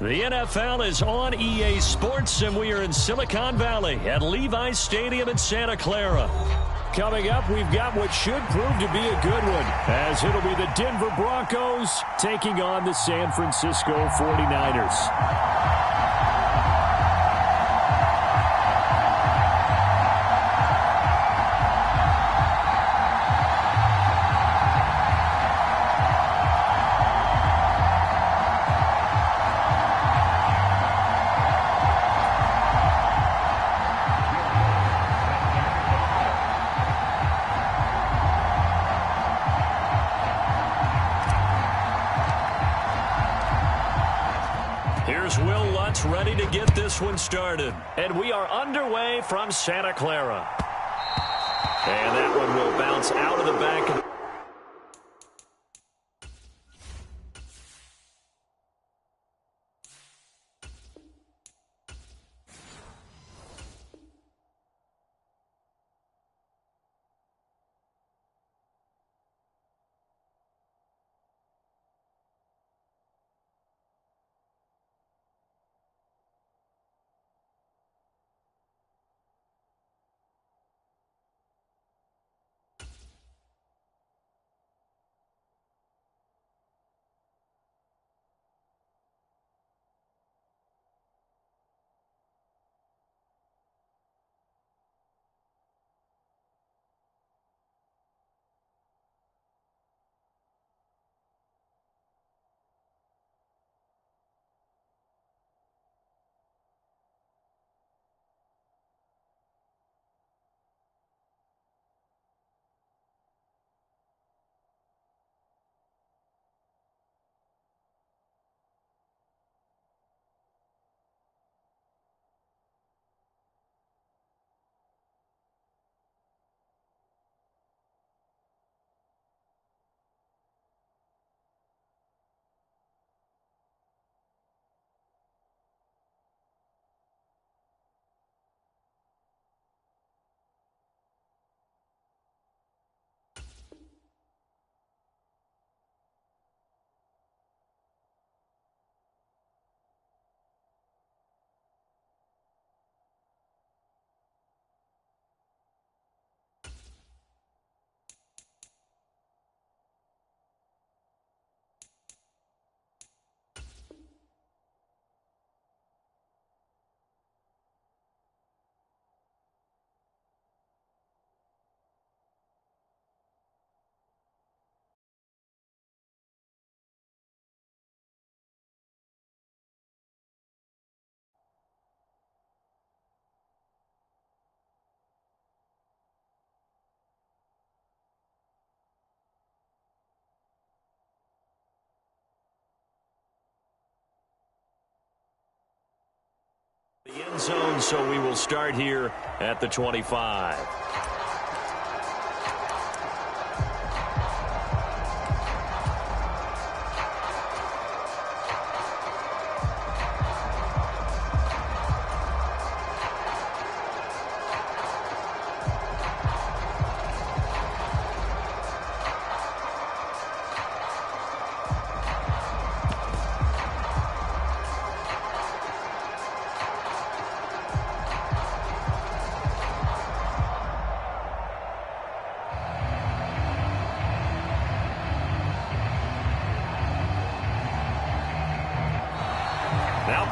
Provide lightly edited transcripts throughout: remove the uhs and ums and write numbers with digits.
The NFL is on EA Sports, and we are in Silicon Valley at Levi's Stadium in Santa Clara. Coming up, we've got what should prove to be a good one, as it'll be the Denver Broncos taking on the San Francisco 49ers. Ready to get this one started. And we are underway from Santa Clara. And that one will bounce out of the back. The end zone, so we will start here at the 25.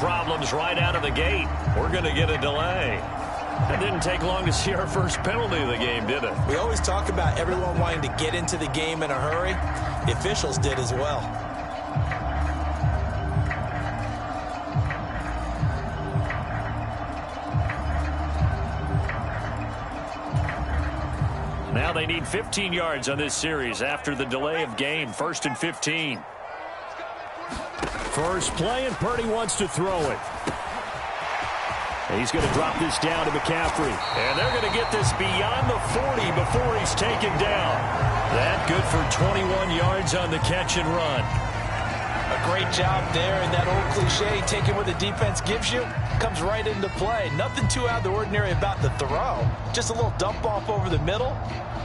Problems right out of the gate. We're going to get a delay. It didn't take long to see our first penalty of the game, did it? We always talk about everyone wanting to get into the game in a hurry. The officials did as well. Now they need 15 yards on this series after the delay of game. 1st and 15. First play, and Purdy wants to throw it. He's going to drop this down to McCaffrey. And they're going to get this beyond the 40 before he's taken down. That good for 21 yards on the catch and run. A great job there, and that old cliche, taking what the defense gives you, comes right into play. Nothing too out of the ordinary about the throw. Just a little dump off over the middle.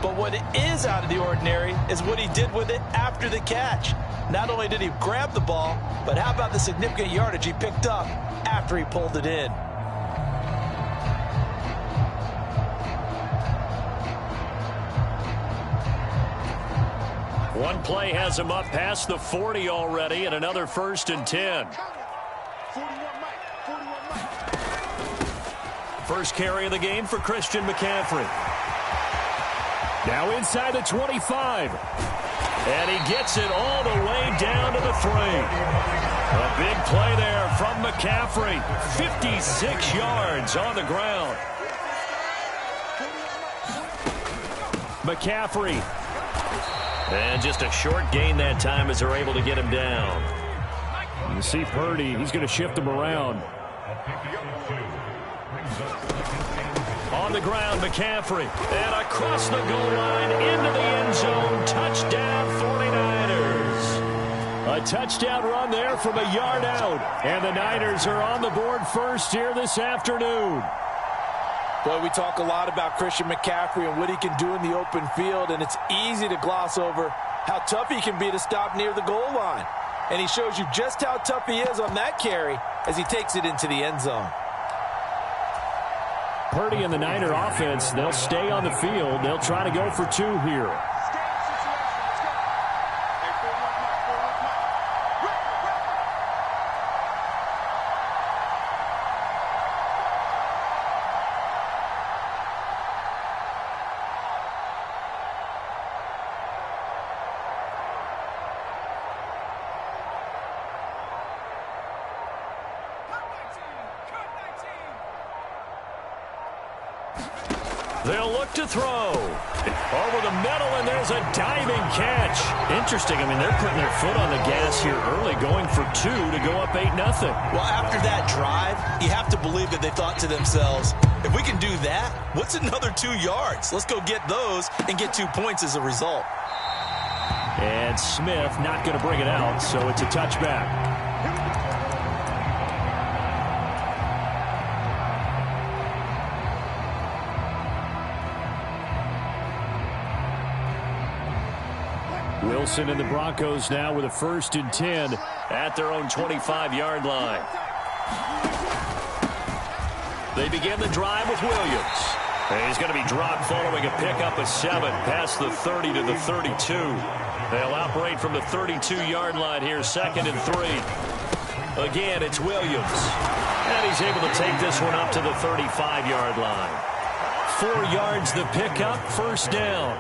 But what is out of the ordinary is what he did with it after the catch. Not only did he grab the ball, but how about the significant yardage he picked up after he pulled it in? One play has him up past the 40 already, and another 1st and 10. First carry of the game for Christian McCaffrey. Now inside the 25. And he gets it all the way down to the 3. A big play there from McCaffrey. 56 yards on the ground. McCaffrey. And just a short gain that time as they're able to get him down. You see Purdy, he's going to shift him around. On the ground, McCaffrey. And across the goal line into the end zone. Touchdown, 49ers. A touchdown run there from a yard out. And the Niners are on the board first here this afternoon. Boy, we talk a lot about Christian McCaffrey and what he can do in the open field, and it's easy to gloss over how tough he can be to stop near the goal line. And he shows you just how tough he is on that carry as he takes it into the end zone. Purdy and the Niner offense, they'll stay on the field. They'll try to go for 2 here. They'll look to throw. Over the middle, and there's a diving catch. Interesting. I mean, they're putting their foot on the gas here early, going for 2 to go up 8-0. Well, after that drive, you have to believe that they thought to themselves, if we can do that, what's another 2 yards? Let's go get those and get 2 points as a result. And Smith not going to bring it out, so it's a touchback. Wilson and the Broncos now with a 1st and 10 at their own 25-yard line. They begin the drive with Williams. And he's going to be dropped following a pickup of 7 past the 30 to the 32. They'll operate from the 32-yard line here, 2nd and 3. Again, it's Williams. And he's able to take this one up to the 35-yard line. 4 yards the pickup, 1st down.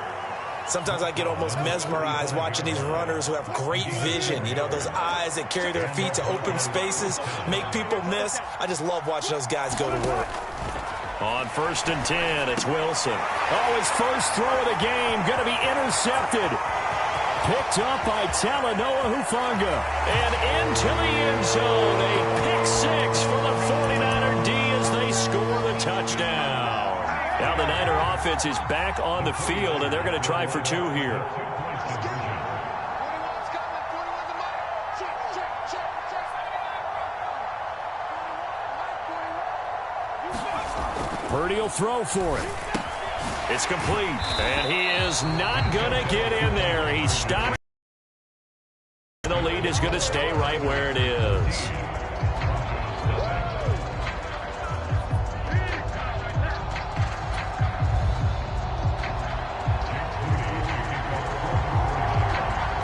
Sometimes I get almost mesmerized watching these runners who have great vision. You know, those eyes that carry their feet to open spaces, make people miss. I just love watching those guys go to work. On 1st and 10, it's Wilson. Oh, his first throw of the game going to be intercepted. Picked up by Talanoa Hufanga. And into the end zone. A pick 6 for the 49er D as they score the touchdown. Now the Niner offense is back on the field, and they're going to try for 2 here. Purdy will throw for it. It's complete, and he is not going to get in there. He stopped. The lead is going to stay right where it is.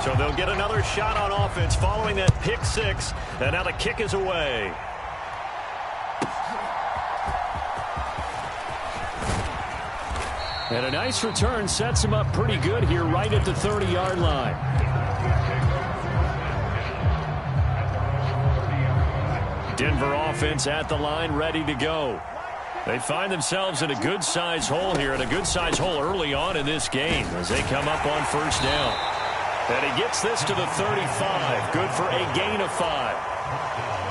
So they'll get another shot on offense following that pick 6, and now the kick is away. And a nice return sets him up pretty good here right at the 30-yard line. Denver offense at the line, ready to go. They find themselves in a good-sized hole here, and a good-sized hole early on in this game as they come up on 1st down. And he gets this to the 35. Good for a gain of 5.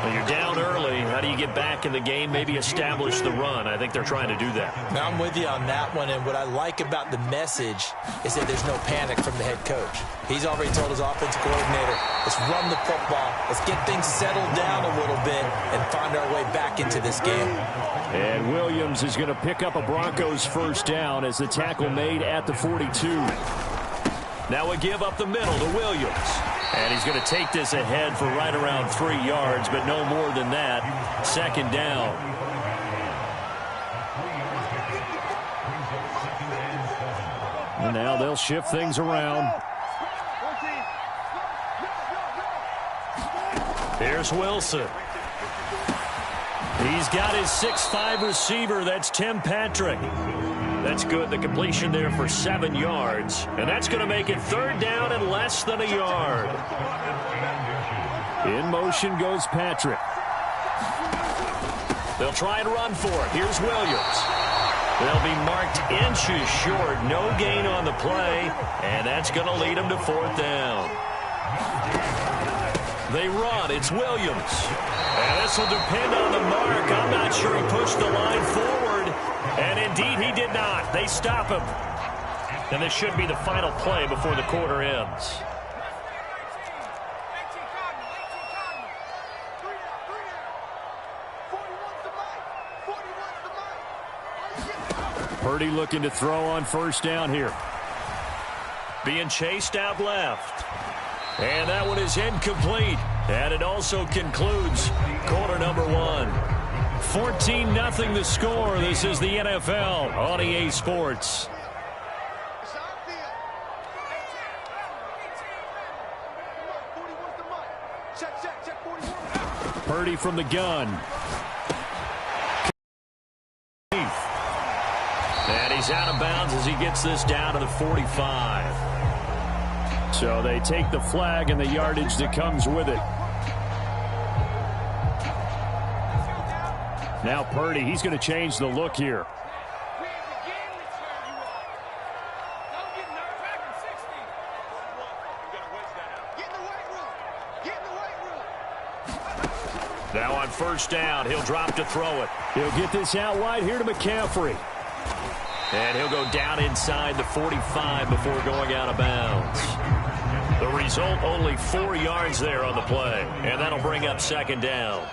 Well, you're down early. How do you get back in the game? Maybe establish the run. I think they're trying to do that. Now, I'm with you on that one, and what I like about the message is that there's no panic from the head coach. He's already told his offensive coordinator, let's run the football, let's get things settled down a little bit and find our way back into this game. And Williams is going to pick up a Broncos first down as the tackle made at the 42. Now a give up the middle to Williams. And he's going to take this ahead for right around 3 yards, but no more than that. Second down. And now they'll shift things around. Here's Wilson. He's got his 6'5" receiver. That's Tim Patrick. That's good. The completion there for 7 yards. And that's going to make it third down and less than a yard. In motion goes Patrick. They'll try and run for it. Here's Williams. They'll be marked inches short. No gain on the play. And that's going to lead them to fourth down. They run. It's Williams. And this will depend on the mark. I'm not sure he pushed the line forward. And indeed, he did not. They stop him. And this should be the final play before the quarter ends. Purdy looking to throw on first down here. Being chased out left. And that one is incomplete. And it also concludes quarter number 1. 14-0 the score. This is the NFL on EA Sports. Purdy from the gun. And he's out of bounds as he gets this down to the 45. So they take the flag and the yardage that comes with it. Now Purdy, he's going to change the look here. Now on first down, he'll drop to throw it. He'll get this out wide here to McCaffrey. And he'll go down inside the 45 before going out of bounds. The result, only 4 yards there on the play. And that'll bring up second down.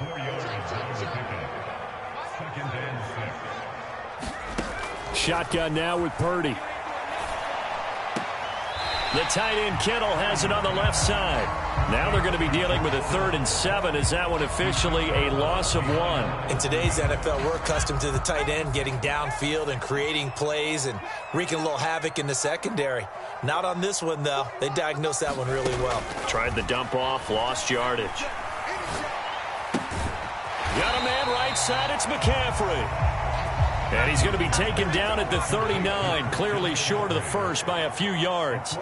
Shotgun now with Purdy. The tight end Kittle has it on the left side. Now they're going to be dealing with a 3rd and 7. Is that one officially a loss of 1? In today's NFL, we're accustomed to the tight end getting downfield and creating plays and wreaking a little havoc in the secondary. Not on this one, though. They diagnosed that one really well. Tried the dump off, lost yardage. Got a man right side. It's McCaffrey. And he's going to be taken down at the 39, clearly short of the first by a few yards.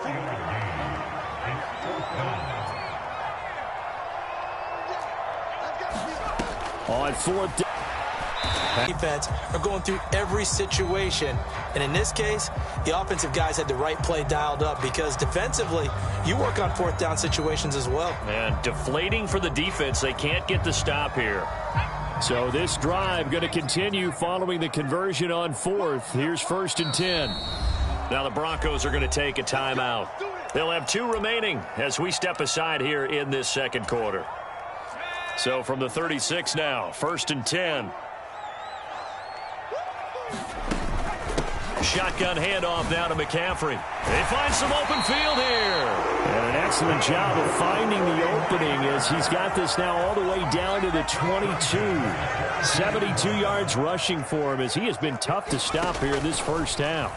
On fourth down. Defense are going through every situation. And in this case, the offensive guys had the right play dialed up because defensively, you work on fourth down situations as well. And deflating for the defense. They can't get the stop here. So this drive going to continue following the conversion on fourth. Here's 1st and 10. Now the Broncos are going to take a timeout. They'll have 2 remaining as we step aside here in this second quarter. So from the 36 now, 1st and 10. Shotgun handoff now to McCaffrey. They find some open field here. And an excellent job of finding the opening as he's got this now all the way down to the 22. 72 yards rushing for him as he has been tough to stop here in this first half.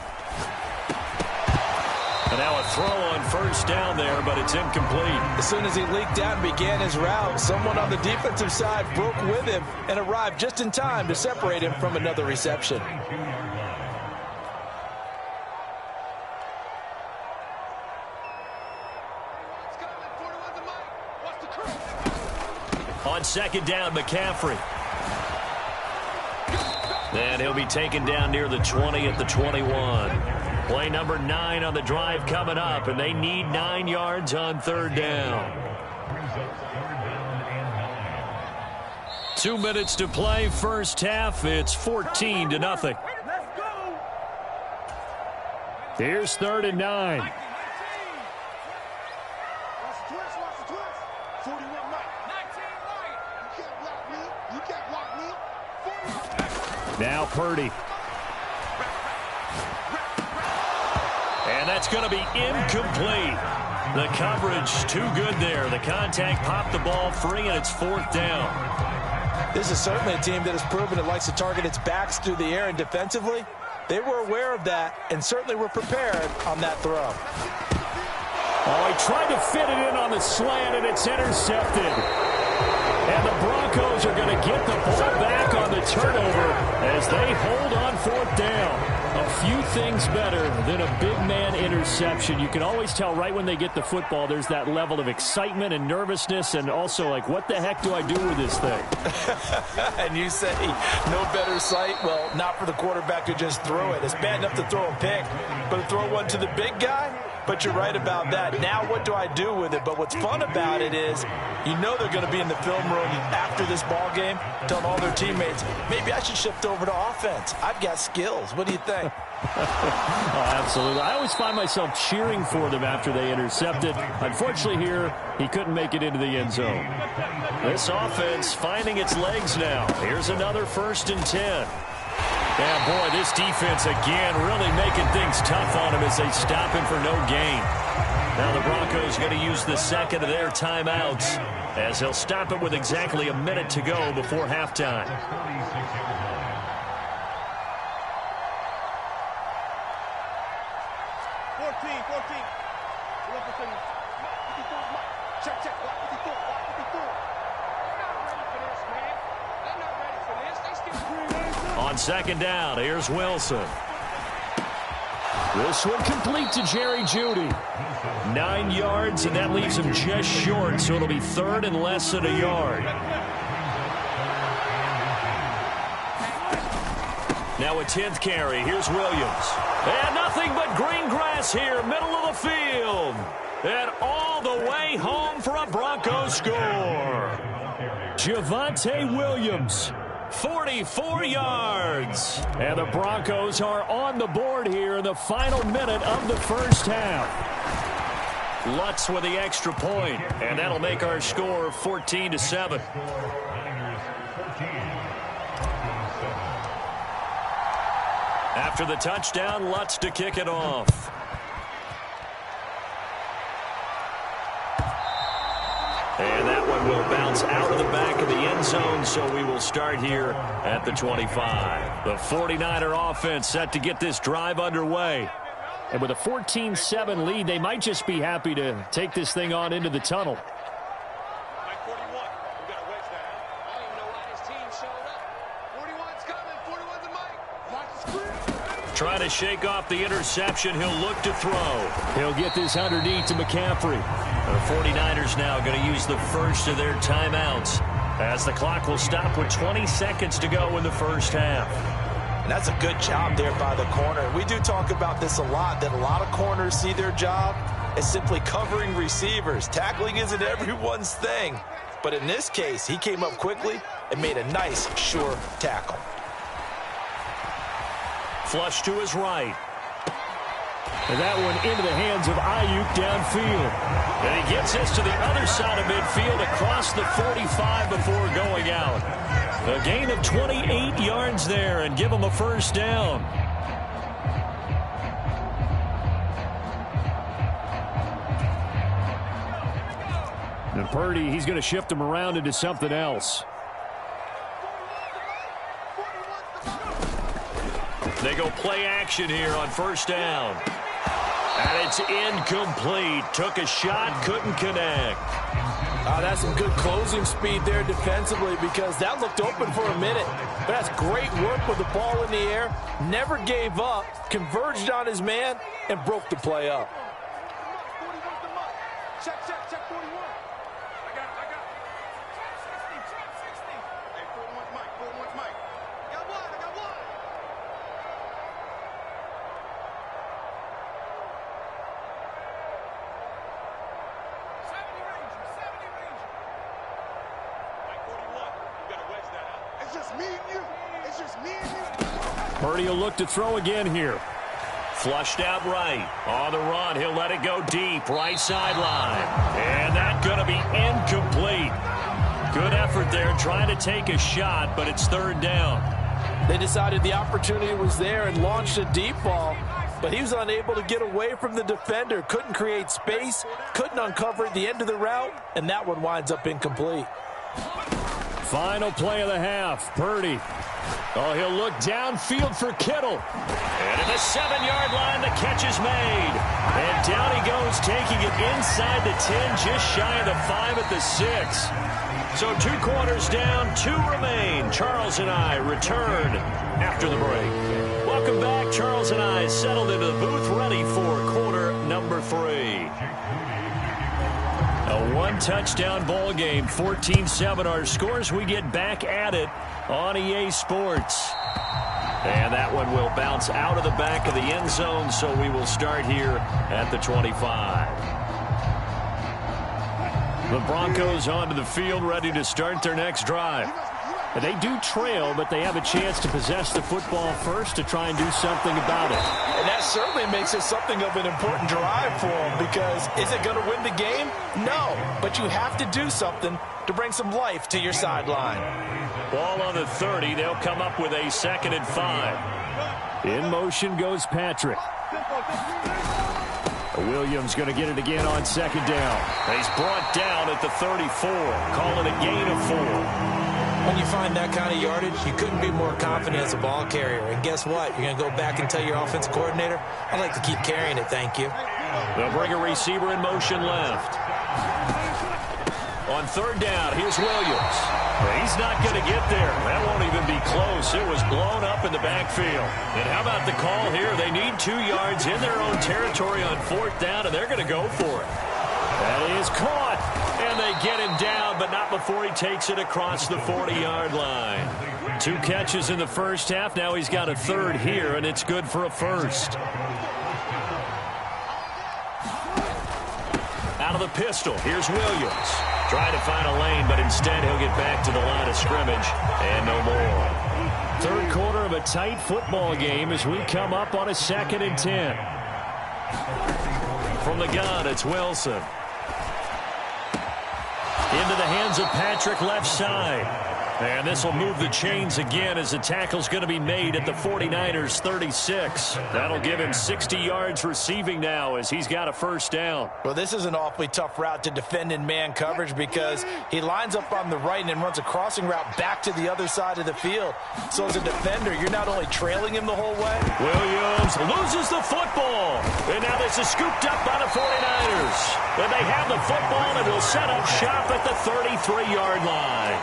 And now a throw on first down there, but it's incomplete. As soon as he leaked out and began his route, someone on the defensive side broke with him and arrived just in time to separate him from another reception. On second down, McCaffrey. And he'll be taken down near the 20 at the 21. Play number 9 on the drive coming up, and they need 9 yards on 3rd down. 2 minutes to play, first half. It's 14-0. Here's 3rd and 9. Now Purdy. And that's going to be incomplete. The coverage too good there. The contact popped the ball free, and it's 4th down. This is certainly a team that has proven it likes to target its backs through the air, and defensively, they were aware of that and certainly were prepared on that throw. Oh, he tried to fit it in on the slant, and it's intercepted. And the Broncos are going to get the ball back on the turnover as they hold on 4th down. A few things better than a big man interception. You can always tell right when they get the football, there's that level of excitement and nervousness, and also like, what the heck do I do with this thing? And you say, no better sight? Well, not for the quarterback to just throw it. It's bad enough to throw a pick, but to throw one to the big guy? But you're right about that. Now what do I do with it? But what's fun about it is you know they're going to be in the film room after this ball game telling all their teammates, maybe I should shift over to offense. I've got skills. What do you think? Oh, absolutely. I always find myself cheering for them after they intercepted. Unfortunately here, he couldn't make it into the end zone. This offense finding its legs now. Here's another 1st and 10. Yeah, boy, this defense again really making things tough on him as they stop him for no gain. Now the Broncos going to use the second of their timeouts as they'll stop it with exactly a minute to go before halftime. On 2nd down, here's Wilson. This one complete to Jerry Jeudy. 9 yards, and that leaves him just short, so it'll be 3rd and less than a yard. Now a 10th carry. Here's Williams. And nothing but green grass here, middle of the field. And all the way home for a Broncos score. Javonte Williams. 44 yards. And the Broncos are on the board here in the final minute of the first half. Lutz with the extra point, and that'll make our score 14-7. After the touchdown, Lutz to kick it off. And that one will bounce out of the back of the end zone, so we will start here at the 25. The 49er offense set to get this drive underway. And with a 14-7 lead, they might just be happy to take this thing on into the tunnel. Trying to shake off the interception. He'll look to throw. He'll get this underneath to McCaffrey. The 49ers now going to use the first of their timeouts as the clock will stop with 20 seconds to go in the first half. And that's a good job there by the corner. We do talk about this a lot, that a lot of corners see their job as simply covering receivers. Tackling isn't everyone's thing. But in this case, he came up quickly and made a nice, sure tackle. Flush to his right. And that one into the hands of Ayuk downfield. And he gets this to the other side of midfield across the 45 before going out. A gain of 28 yards there and give him a first down. And Purdy, he's going to shift him around into something else. They go play action here on first down. And it's incomplete. Took a shot, couldn't connect. That's some good closing speed there defensively because that looked open for a minute. But that's great work with the ball in the air. Never gave up, converged on his man, and broke the play up. Check 41. I got it. 16. Hey, 41's Mike. I got one. just me and you. It's just me and you. Purdy will look to throw again here. Flushed out right. On the run, he'll let it go deep. Right sideline. And that's going to be incomplete. Good effort there trying to take a shot, but it's third down. They decided the opportunity was there and launched a deep ball, but he was unable to get away from the defender. Couldn't create space, couldn't uncover at the end of the route, and that one winds up incomplete. Final play of the half. Purdy. Oh, he'll look downfield for Kittle. And at the 7-yard line, the catch is made. And down he goes, taking it inside the 10, just shy of the 5 at the 6. So 2 quarters down, 2 remain. Charles and I return after the break. Welcome back. Charles and I settled into the booth, ready for quarter number 3. A 1-touchdown ball game, 14-7 our scores. We get back at it on EA Sports. And that one will bounce out of the back of the end zone, so we will start here at the 25. The Broncos onto the field, ready to start their next drive. They do trail, but they have a chance to possess the football first to try and do something about it. And that certainly makes it something of an important drive for them, because is it going to win the game? No, but you have to do something to bring some life to your sideline. Ball on the 30. They'll come up with a 2nd and 5. In motion goes Patrick. Williams going to get it again on 2nd down. He's brought down at the 34. Call it a gain of 4. When you find that kind of yardage, you couldn't be more confident as a ball carrier. And guess what? You're going to go back and tell your offensive coordinator, I'd like to keep carrying it, thank you. They'll bring a receiver in motion left. On 3rd down, here's Williams. He's not going to get there. That won't even be close. It was blown up in the backfield. And how about the call here? They need 2 yards in their own territory on 4th down, and they're going to go for it. That is caught. And they get him down, but not before he takes it across the 40-yard line. 2 catches in the first half. Now he's got a 3rd here, and it's good for a 1st. Out of the pistol, here's Williams. Trying to find a lane, but instead he'll get back to the line of scrimmage, and no more. 3rd quarter of a tight football game as we come up on a 2nd and 10. From the gun, it's Wilson. Into the hands of Patrick, left side. And this will move the chains again as the tackle's going to be made at the 49ers 36. That'll give him 60 yards receiving now as he's got a 1st down. Well, this is an awfully tough route to defend in man coverage, because he lines up on the right and then runs a crossing route back to the other side of the field. So as a defender, you're not only trailing him the whole way. Williams loses the football. And now this is scooped up by the 49ers. And they have the football and will set up shop at the 33-yard line.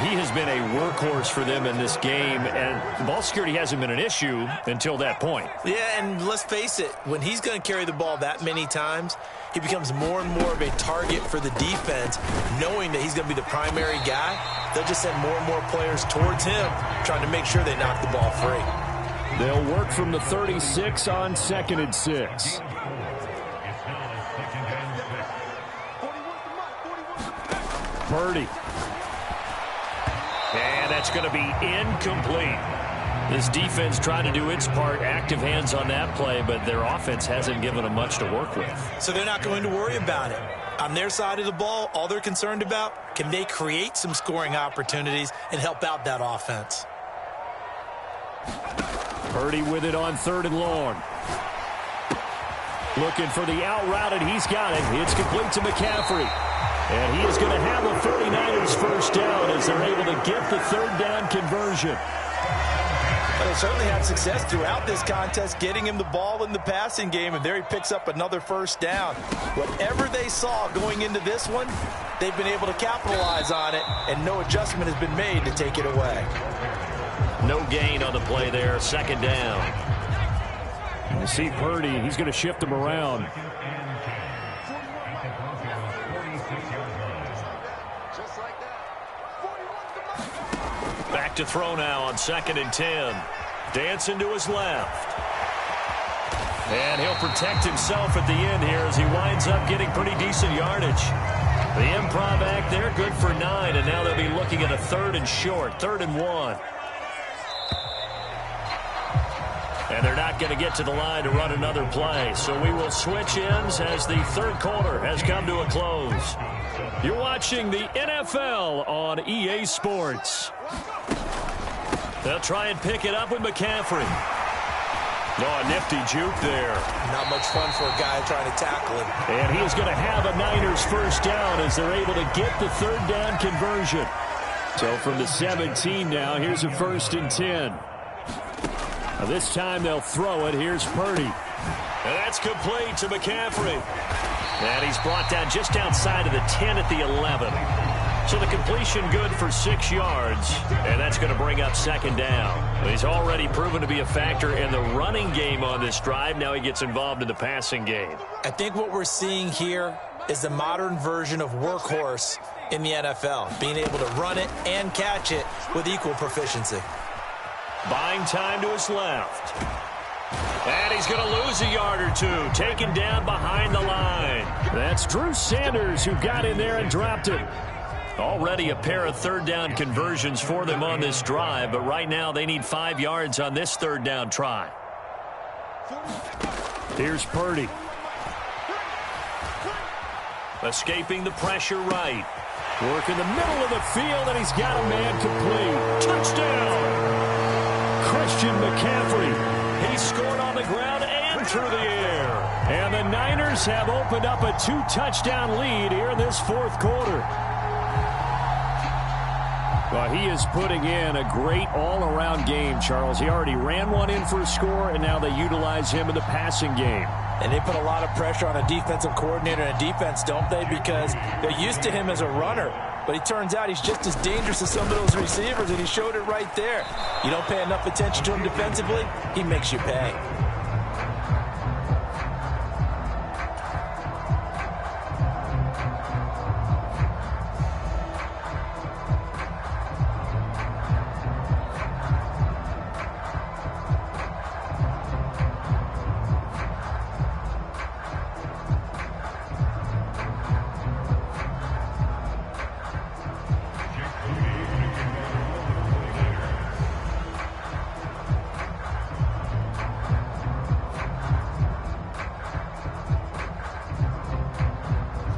He has been a workhorse for them in this game, and ball security hasn't been an issue until that point. Yeah, and let's face it, when he's going to carry the ball that many times, he becomes more and more of a target for the defense, knowing that he's going to be the primary guy. They'll just send more and more players towards him, trying to make sure they knock the ball free. They'll work from the 36 on 2nd and 6. Purdy. And that's going to be incomplete. This defense trying to do its part, active hands on that play, but their offense hasn't given them much to work with. So they're not going to worry about it. On their side of the ball, all they're concerned about, can they create some scoring opportunities and help out that offense? Purdy with it on 3rd and long. Looking for the out route, and he's got it. It's complete to McCaffrey. And he is going to have a 49ers 1st down as they're able to get the 3rd down conversion. They certainly had success throughout this contest, getting him the ball in the passing game, and there he picks up another 1st down. Whatever they saw going into this one, they've been able to capitalize on it, and no adjustment has been made to take it away. No gain on the play there, 2nd down. You see Purdy, he's going to shift him around. Back to throw now on 2nd and 10. Dancing to his left. And he'll protect himself at the end here as he winds up getting pretty decent yardage. The improv act there, good for 9, and now they'll be looking at a 3rd and short, 3rd and 1. And they're not going to get to the line to run another play, so we will switch ends as the 3rd quarter has come to a close. You're watching the NFL on EA Sports. They'll try and pick it up with McCaffrey. Oh, a nifty juke there. Not much fun for a guy trying to tackle him. And he is going to have a Niners first down as they're able to get the 3rd down conversion. So from the 17 now, here's a 1st and 10. Now this time they'll throw it. Here's Purdy. And that's complete to McCaffrey. And he's brought down just outside of the 10 at the 11. So the completion good for 6 yards, and that's going to bring up 2nd down. He's already proven to be a factor in the running game on this drive. Now he gets involved in the passing game. I think what we're seeing here is the modern version of workhorse in the NFL, being able to run it and catch it with equal proficiency. Buying time to his left. And he's going to lose a yard or 2, taken down behind the line. That's Drew Sanders who got in there and dropped it. Already a pair of 3rd down conversions for them on this drive, but right now they need 5 yards on this 3rd down try. Here's Purdy. Escaping the pressure right. Work in the middle of the field, and he's got a man complete. Touchdown! Christian McCaffrey. He scored on the ground and through the air. And the Niners have opened up a 2-touchdown lead here in this 4th quarter. Well, he is putting in a great all-around game, Charles. He already ran one in for a score, and now they utilize him in the passing game. And they put a lot of pressure on a defensive coordinator and a defense, don't they? Because they're used to him as a runner. But it turns out he's just as dangerous as some of those receivers, and he showed it right there. You don't pay enough attention to him defensively, he makes you pay.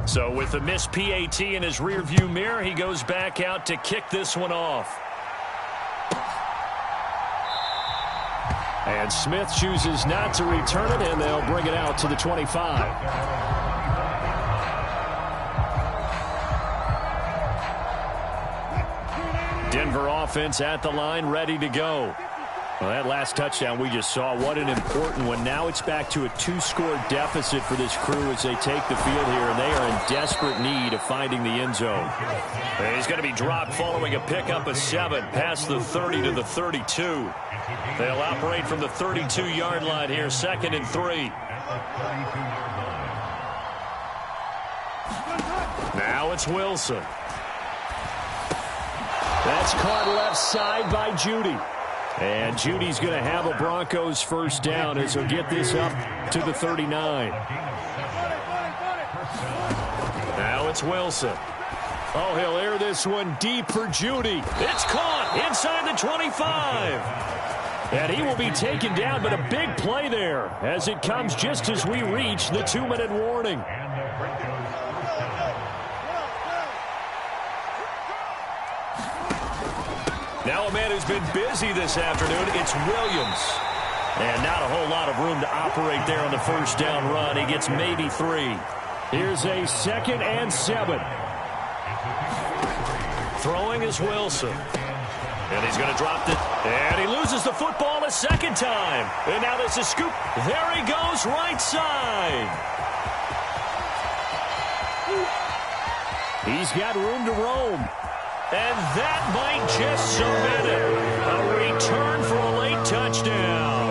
So with the missed PAT in his rearview mirror, he goes back out to kick this one off. And Smith chooses not to return it, and they'll bring it out to the 25. Denver offense at the line, ready to go. Well, that last touchdown we just saw, what an important one. Now it's back to a 2-score deficit for this crew as they take the field here, and they are in desperate need of finding the end zone. And he's going to be dropped following a pickup of 7 past the 30 to the 32. They'll operate from the 32-yard line here, 2nd and 3. Now it's Wilson. That's caught left side by Judy. And Judy's going to have a Broncos first down as he'll get this up to the 39. Now it's Wilson. Oh, he'll air this one deep for Judy. It's caught inside the 25. And he will be taken down, but a big play there as it comes just as we reach the 2-minute warning. Now a man who's been busy this afternoon, it's Williams. And not a whole lot of room to operate there on the first down run. He gets maybe 3. Here's a 2nd and 7. Throwing is Wilson. And he's going to drop it. And he loses the football a 2nd time. And now there's a scoop. There he goes, right side. He's got room to roam. And that might just cement it. A return for a late touchdown.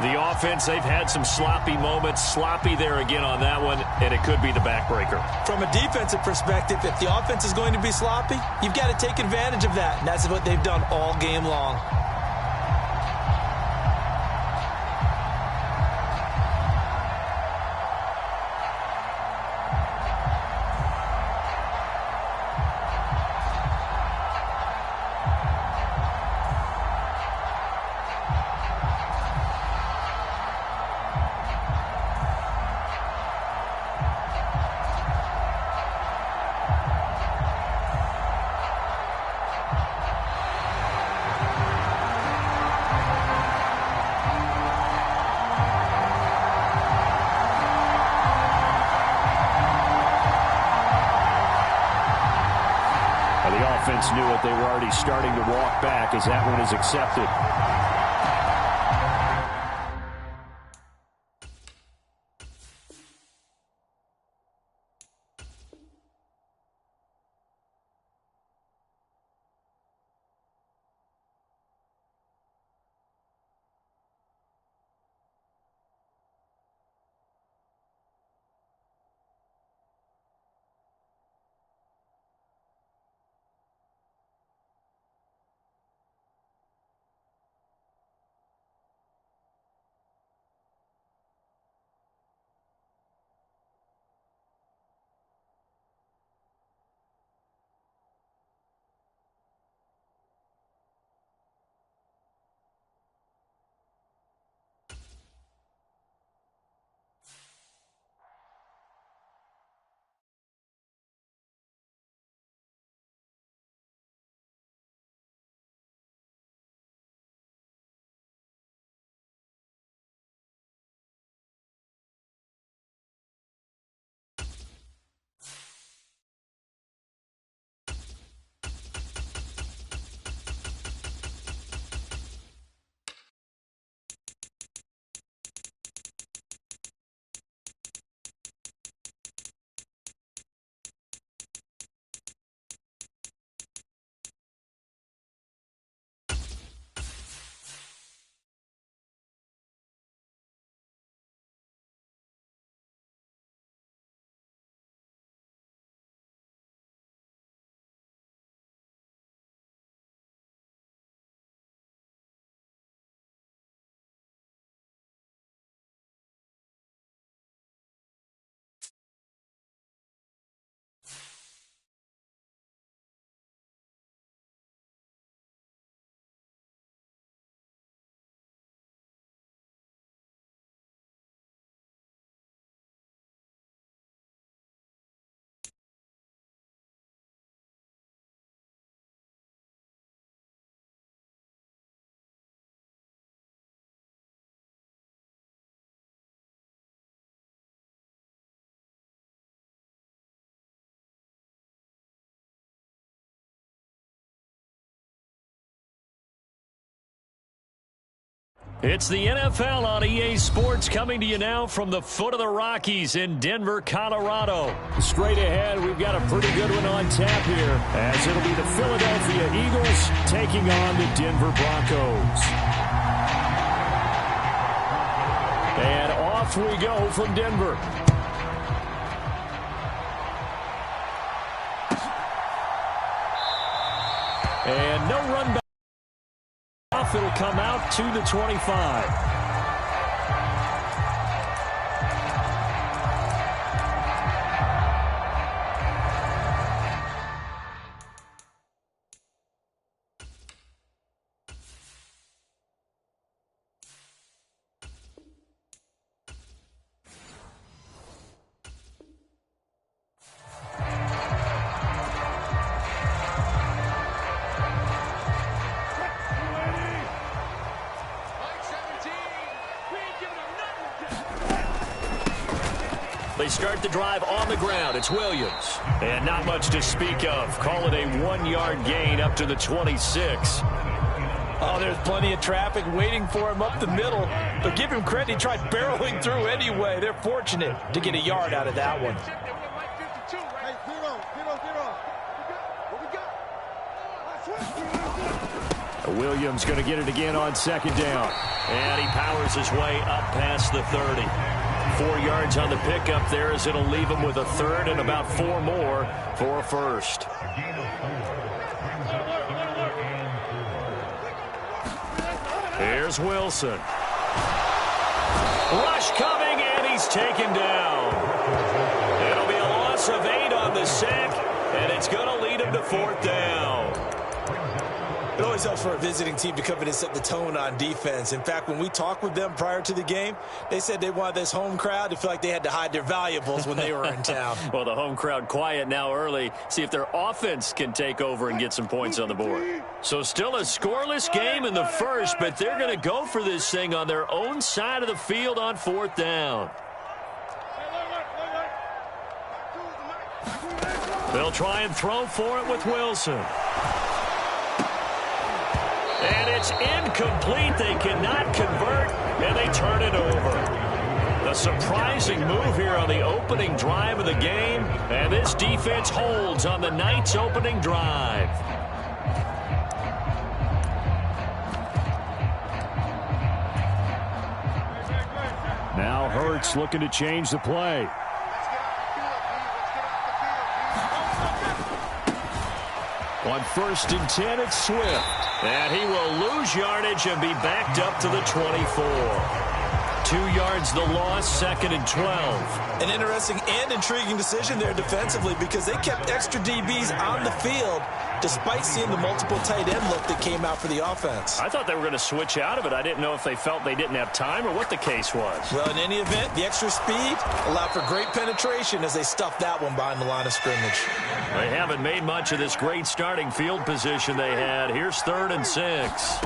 The offense, they've had some sloppy moments. Sloppy there again on that one, and it could be the backbreaker. From a defensive perspective, if the offense is going to be sloppy, you've got to take advantage of that. And that's what they've done all game long. The offense knew it. They were already starting to walk back as that one is accepted. It's the NFL on EA Sports coming to you now from the foot of the Rockies in Denver, Colorado. Straight ahead, we've got a pretty good one on tap here, as it'll be the Philadelphia Eagles taking on the Denver Broncos. And off we go from Denver. And no run back. It'll come out to the 25. They start the drive on the ground. It's Williams. And not much to speak of. Call it a 1-yard gain up to the 26. Oh, there's plenty of traffic waiting for him up the middle. But give him credit, he tried barreling through anyway. They're fortunate to get a yard out of that one. Williams going to get it again on second down. And he powers his way up past the 30. 4 yards on the pickup there, as it'll leave him with a third and about 4 more for a first. Here's Wilson. Rush coming, and he's taken down. It'll be a loss of 8 on the sack, and it's going to lead him to 4th down. It always helps for a visiting team to come in and set the tone on defense. In fact, when we talked with them prior to the game, they said they wanted this home crowd to feel like they had to hide their valuables when they were in town. Well, the home crowd quiet now early. See if their offense can take over and get some points on the board. So still a scoreless game in the first, but they're going to go for this thing on their own side of the field on 4th down. They'll try and throw for it with Wilson. And it's incomplete. They cannot convert, and they turn it over. A surprising move here on the opening drive of the game, and this defense holds on the Knights' opening drive. Now Hurts looking to change the play. On 1st and 10, it's Swift. And he will lose yardage and be backed up to the 24. 2 yards the loss, 2nd and 12. An interesting and intriguing decision there defensively because they kept extra DBs on the field despite seeing the multiple tight end look that came out for the offense. I thought they were going to switch out of it. I didn't know if they felt they didn't have time or what the case was. Well, in any event, the extra speed allowed for great penetration as they stuffed that one behind the line of scrimmage. They haven't made much of this great starting field position they had. Here's 3rd and 6.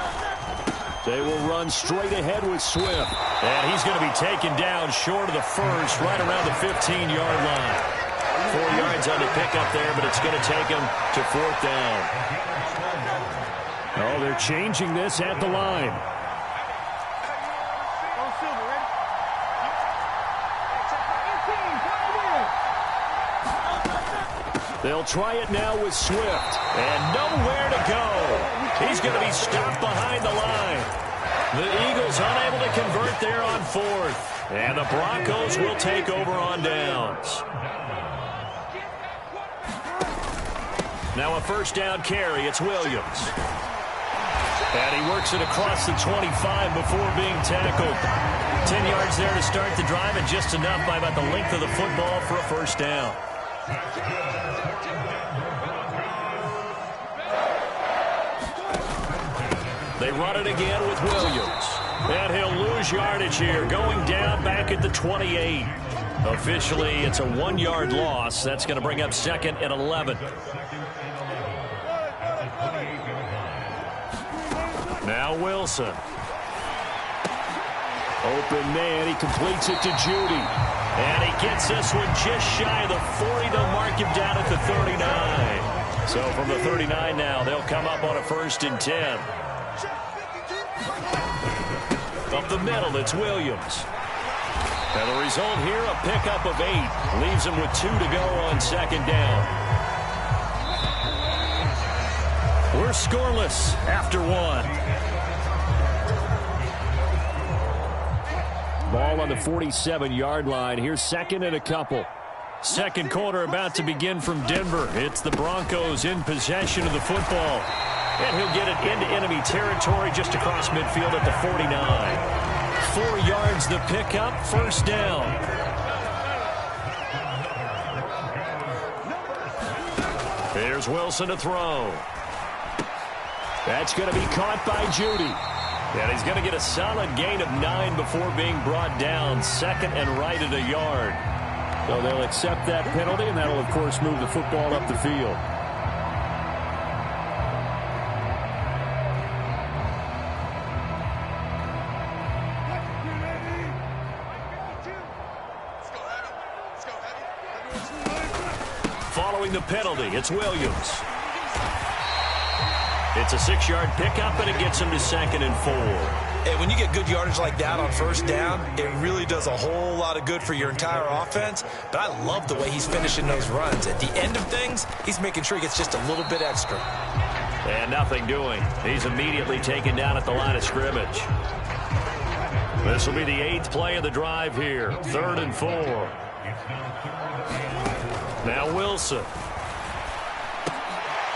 They will run straight ahead with Swift. And he's going to be taken down short of the first, right around the 15-yard line. 4 yards on the pickup there, but it's going to take him to 4th down. Oh, they're changing this at the line. They'll try it now with Swift. And nowhere to go. He's going to be stopped behind the line. The Eagles unable to convert there on 4th. And the Broncos will take over on downs. Now a 1st down carry. It's Williams. And he works it across the 25 before being tackled. 10 yards there to start the drive, and just enough by about the length of the football for a 1st down. They run it again with Williams. And he'll lose yardage here, going down back at the 28. Officially, it's a 1-yard loss. That's going to bring up 2nd and 11. Now Wilson. Open man, he completes it to Judy. And he gets this one just shy of the 40. They'll mark him down at the 39. So from the 39 now, they'll come up on a 1st and 10. Up the middle, it's Williams. And the result here, a pickup of 8. Leaves him with 2 to go on 2nd down. We're scoreless after 1. Ball on the 47-yard line. Here's 2nd and a couple. 2nd quarter about to begin from Denver. It's the Broncos in possession of the football. And he'll get it into enemy territory just across midfield at the 49. 4 yards the pickup, 1st down. Here's Wilson to throw. That's going to be caught by Judy. And he's going to get a solid gain of 9 before being brought down. 2nd and right at a yard. So they'll accept that penalty, and that'll, of course, move the football up the field. Following the penalty, it's Williams. It's a 6-yard pickup, and it gets him to 2nd and 4. Hey, when you get good yardage like that on 1st down, it really does a whole lot of good for your entire offense. But I love the way he's finishing those runs. At the end of things, he's making sure he gets just a little bit extra. And nothing doing. He's immediately taken down at the line of scrimmage. This will be the 8th play of the drive here. 3rd and 4. Now Wilson.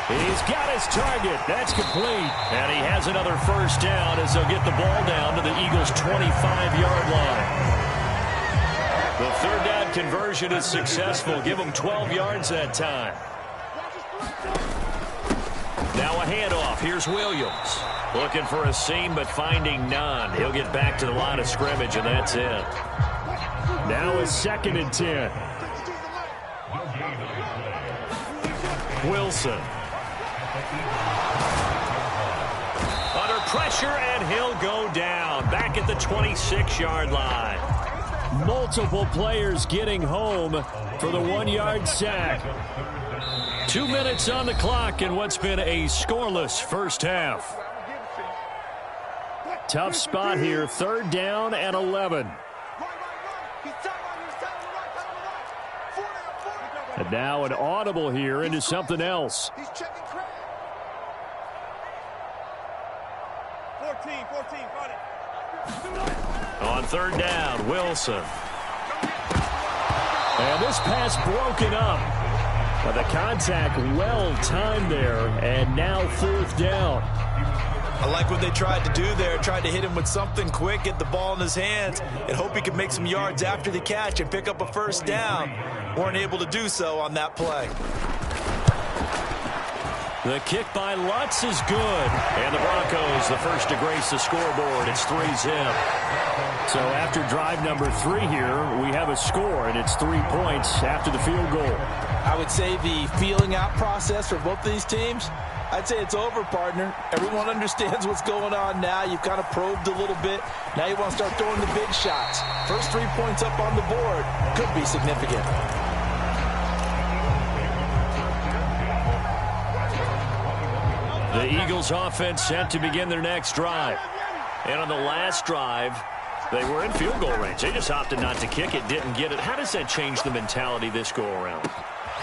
He's got his target. That's complete. And he has another 1st down as they'll get the ball down to the Eagles' 25-yard line. The 3rd down conversion is successful. Give them 12 yards that time. Now a handoff. Here's Williams. Looking for a seam, but finding none. He'll get back to the line of scrimmage, and that's it. Now a 2nd and 10. Wilson. Under pressure, and he'll go down. Back at the 26-yard line. Multiple players getting home for the 1-yard sack. 2 minutes on the clock in what's been a scoreless first half. Tough spot here, 3rd down and 11. And now an audible here into something else. He's checking credit. 14, got it. On 3rd down, Wilson. And this pass broken up. But the contact well timed there, and now 4th down. I like what they tried to do there, tried to hit him with something quick, get the ball in his hands, and hope he could make some yards after the catch and pick up a 1st down. Weren't able to do so on that play. The kick by Lutz is good. And the Broncos, the first to grace the scoreboard. It's 3-zip. So after drive number 3 here, we have a score, and it's 3 points after the field goal. I would say the feeling out process for both these teams, I'd say it's over, partner. Everyone understands what's going on now. You've kind of probed a little bit. Now you want to start throwing the big shots. First 3 points up on the board could be significant. The Eagles offense set to begin their next drive. And on the last drive, they were in field goal range. They just opted not to kick it, didn't get it. How does that change the mentality this go-around?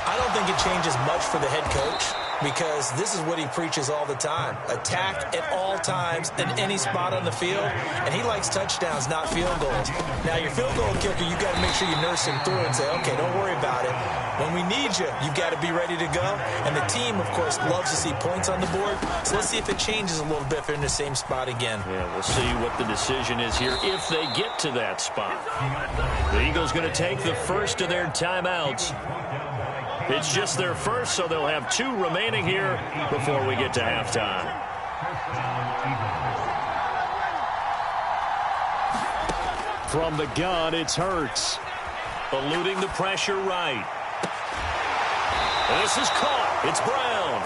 I don't think it changes much for the head coach, because this is what he preaches all the time. Attack at all times in any spot on the field, and he likes touchdowns, not field goals. Now, your field goal kicker, you got to make sure you nurse him through and say, okay, don't worry about it. When we need you, you've got to be ready to go. And the team, of course, loves to see points on the board. So let's see if it changes a little bit if they're in the same spot again. Yeah, we'll see what the decision is here if they get to that spot. The Eagles going to take the first of their timeouts. It's just their first, so they'll have 2 remaining here before we get to halftime. From the gun, it's Hurts. Eluding the pressure right. This is caught. It's Brown.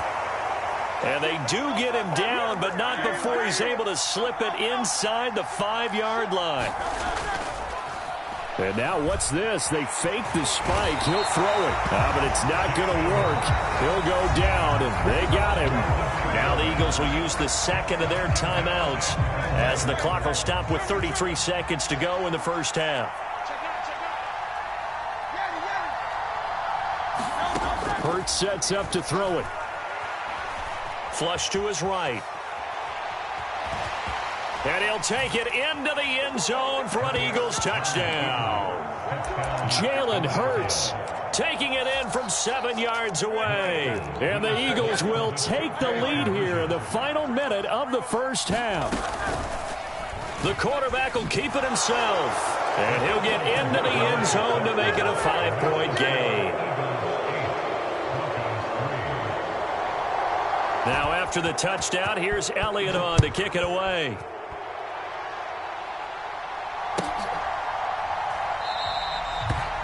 And they do get him down, but not before he's able to slip it inside the 5-yard line. And now what's this? They fake the spike. He'll throw it. But it's not going to work. He'll go down, and they got him. Now the Eagles will use the second of their timeouts as the clock will stop with 33 seconds to go in the first half. Hurts sets up to throw it. Flush to his right. And he'll take it into the end zone for an Eagles touchdown. Jalen Hurts taking it in from 7 yards away. And the Eagles will take the lead here in the final minute of the first half. The quarterback will keep it himself. And he'll get into the end zone to make it a 5-point game. Now after the touchdown, here's Elliott on to kick it away.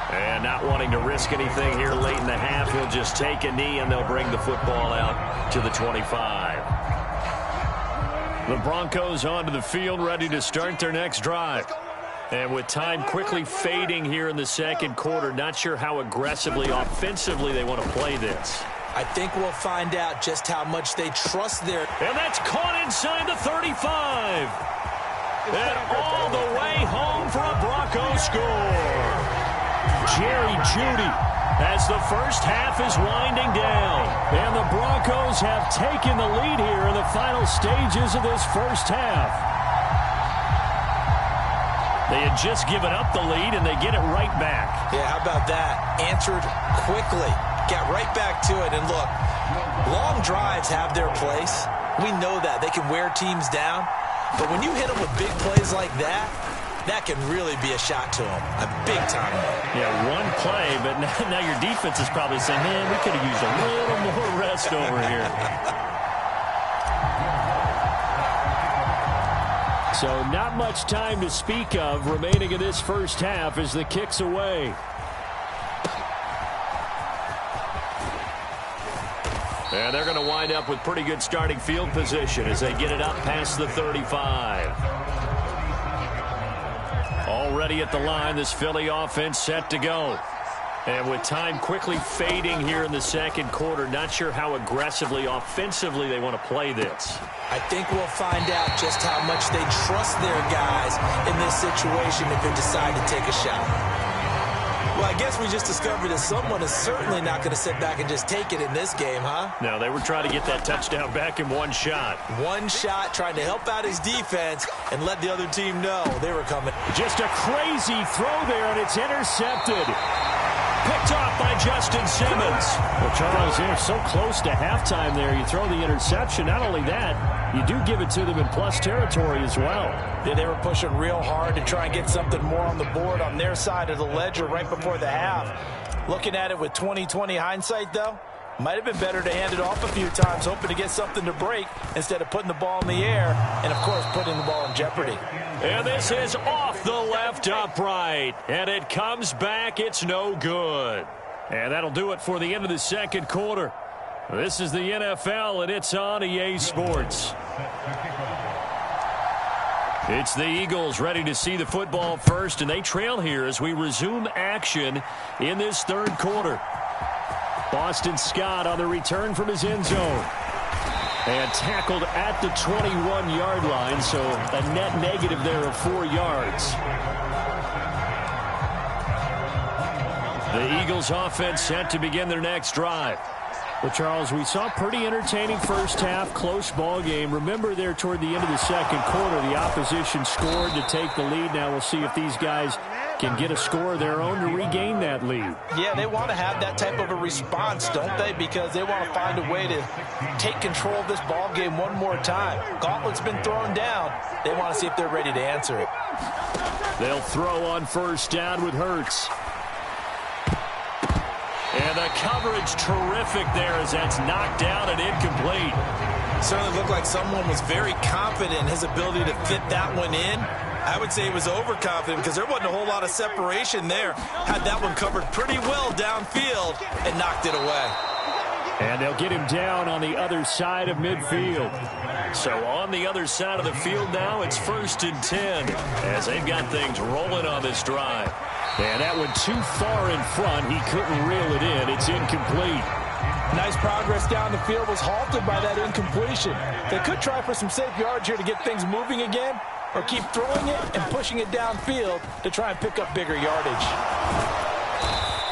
And not wanting to risk anything here late in the half, he'll just take a knee and they'll bring the football out to the 25. The Broncos onto the field, ready to start their next drive. And with time quickly fading here in the second quarter, not sure how aggressively, offensively they want to play this. I think we'll find out just how much they trust their... And that's caught inside the 35. And all the way home for a Bronco score. Jerry Jeudy as the first half is winding down. And the Broncos have taken the lead here in the final stages of this first half. They had just given up the lead, and they get it right back. Yeah, how about that? Answered quickly. Got right back to it. And look, long drives have their place. We know that. They can wear teams down. But when you hit them with big plays like that, that can really be a shot to them. A big time one. Yeah, one play, but now your defense is probably saying, man, we could have used a little more rest over here. So not much time to speak of remaining in this first half as the kick's away. And they're going to wind up with pretty good starting field position as they get it up past the 35. Already at the line, this Philly offense set to go. And with time quickly fading here in the second quarter, not sure how aggressively, offensively they want to play this. I think we'll find out just how much they trust their guys in this situation if they decide to take a shot. Well, I guess we just discovered that someone is certainly not going to sit back and just take it in this game, huh? No, they were trying to get that touchdown back in one shot. One shot, trying to help out his defense and let the other team know they were coming. Just a crazy throw there, and it's intercepted. Picked off by Justin Simmons. Well, Charles, they're so close to halftime there. You throw the interception. Not only that, you do give it to them in plus territory as well. Yeah, they were pushing real hard to try and get something more on the board on their side of the ledger right before the half. Looking at it with 20/20 hindsight, though, might have been better to hand it off a few times, hoping to get something to break instead of putting the ball in the air and, of course, putting the ball in jeopardy. And this is off the left upright. And it comes back. It's no good. And that'll do it for the end of the second quarter. This is the NFL, and it's on EA Sports. It's the Eagles ready to see the football first, and they trail here as we resume action in this third quarter. Boston Scott on the return from his end zone. And tackled at the 21-yard line, so a net negative there of 4 yards. The Eagles offense set to begin their next drive. Well, Charles, we saw a pretty entertaining first half, close ball game. Remember there toward the end of the second quarter, the opposition scored to take the lead. Now we'll see if these guys can get a score of their own to regain that lead. Yeah, they want to have that type of a response, don't they? Because they want to find a way to take control of this ball game one more time. Gauntlet's been thrown down. They want to see if they're ready to answer it. They'll throw on first down with Hurts. And the coverage terrific there as that's knocked down and incomplete. Certainly looked like someone was very confident in his ability to fit that one in. I would say he was overconfident because there wasn't a whole lot of separation there. Had that one covered pretty well downfield and knocked it away. And they'll get him down on the other side of midfield. So on the other side of the field now, it's 1st and 10 as they've got things rolling on this drive. And that one too far in front. He couldn't reel it in. It's incomplete. Nice progress down the field was halted by that incompletion. They could try for some safe yards here to get things moving again, or keep throwing it and pushing it downfield to try and pick up bigger yardage.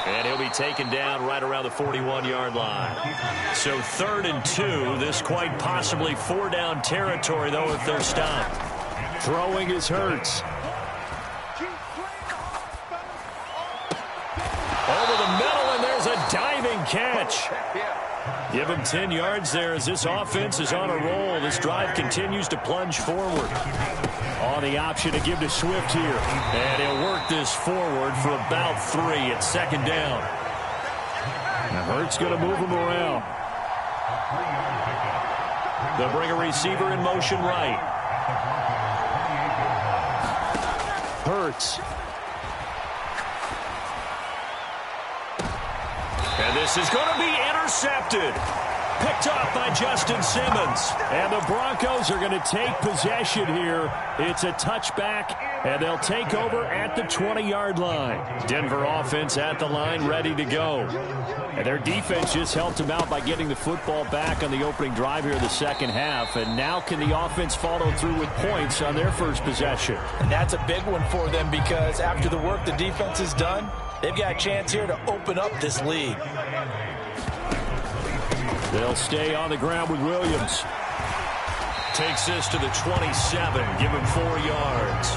And he'll be taken down right around the 41-yard line. So 3rd and 2. This quite possibly 4-down territory, though, if they're stopped. Throwing is Hurts. Over the middle, and there's a diving catch. Give him 10 yards there as this offense is on a roll. This drive continues to plunge forward. On the option to give to Swift here. And he'll work this forward for about 3 at 2nd down. Now Hurts going to move him around. They'll bring a receiver in motion right. Hurts. And this is going to be intercepted. Picked off by Justin Simmons. And the Broncos are going to take possession here. It's a touchback, and they'll take over at the 20-yard line. Denver offense at the line, ready to go. And their defense just helped them out by getting the football back on the opening drive here in the second half. And now can the offense follow through with points on their first possession? And that's a big one for them because after the work the defense has done, they've got a chance here to open up this lead. They'll stay on the ground with Williams. Takes this to the 27. Give him 4 yards.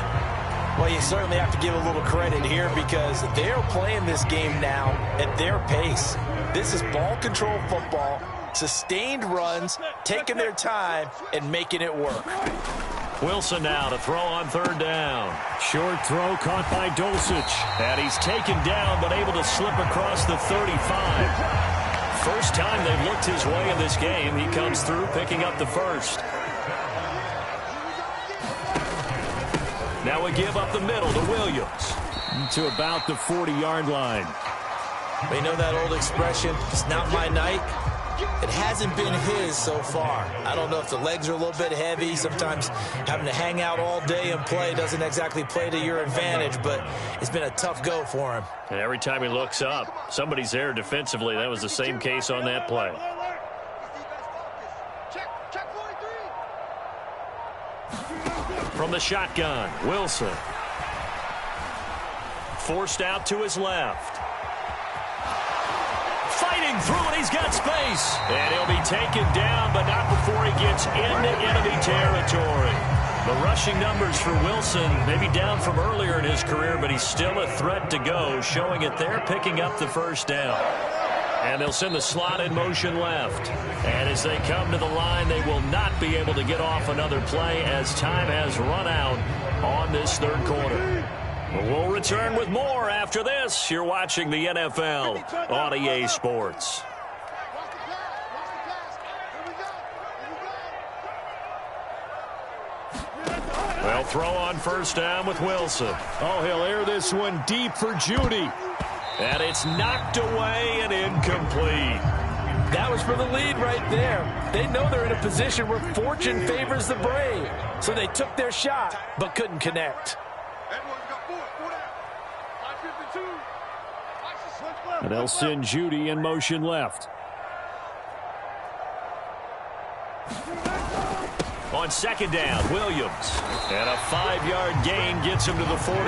Well, you certainly have to give a little credit here because they're playing this game now at their pace. This is ball control football, sustained runs, taking their time, and making it work. Wilson now to throw on 3rd down. Short throw caught by Dulcich. And he's taken down but able to slip across the 35. First time they've looked his way in this game. He comes through picking up the first. Now we give up the middle to Williams. To about the 40-yard line. We know that old expression, it's not my night. It has hasn't been his so far. I don't know if the legs are a little bit heavy. Sometimes having to hang out all day and play doesn't exactly play to your advantage, but it's been a tough go for him. And every time he looks up, somebody's there defensively. That was the same case on that play. From the shotgun, Wilson. Forced out to his left. Fighting through it, he's got space. And he'll be taken down, but not before he gets into enemy territory. The rushing numbers for Wilson may be down from earlier in his career, but he's still a threat to go, showing it there, picking up the first down. And they'll send the slot in motion left. And as they come to the line, they will not be able to get off another play as time has run out on this third quarter. We'll return with more after this. You're watching the NFL on EA Sports. They'll throw on first down with Wilson. Oh, he'll air this one deep for Judy. And it's knocked away and incomplete. That was for the lead right there. They know they're in a position where fortune favors the brave. So they took their shot, but couldn't connect. And they'll send Judy in motion left. On second down, Williams. And a 5-yard gain gets him to the 42.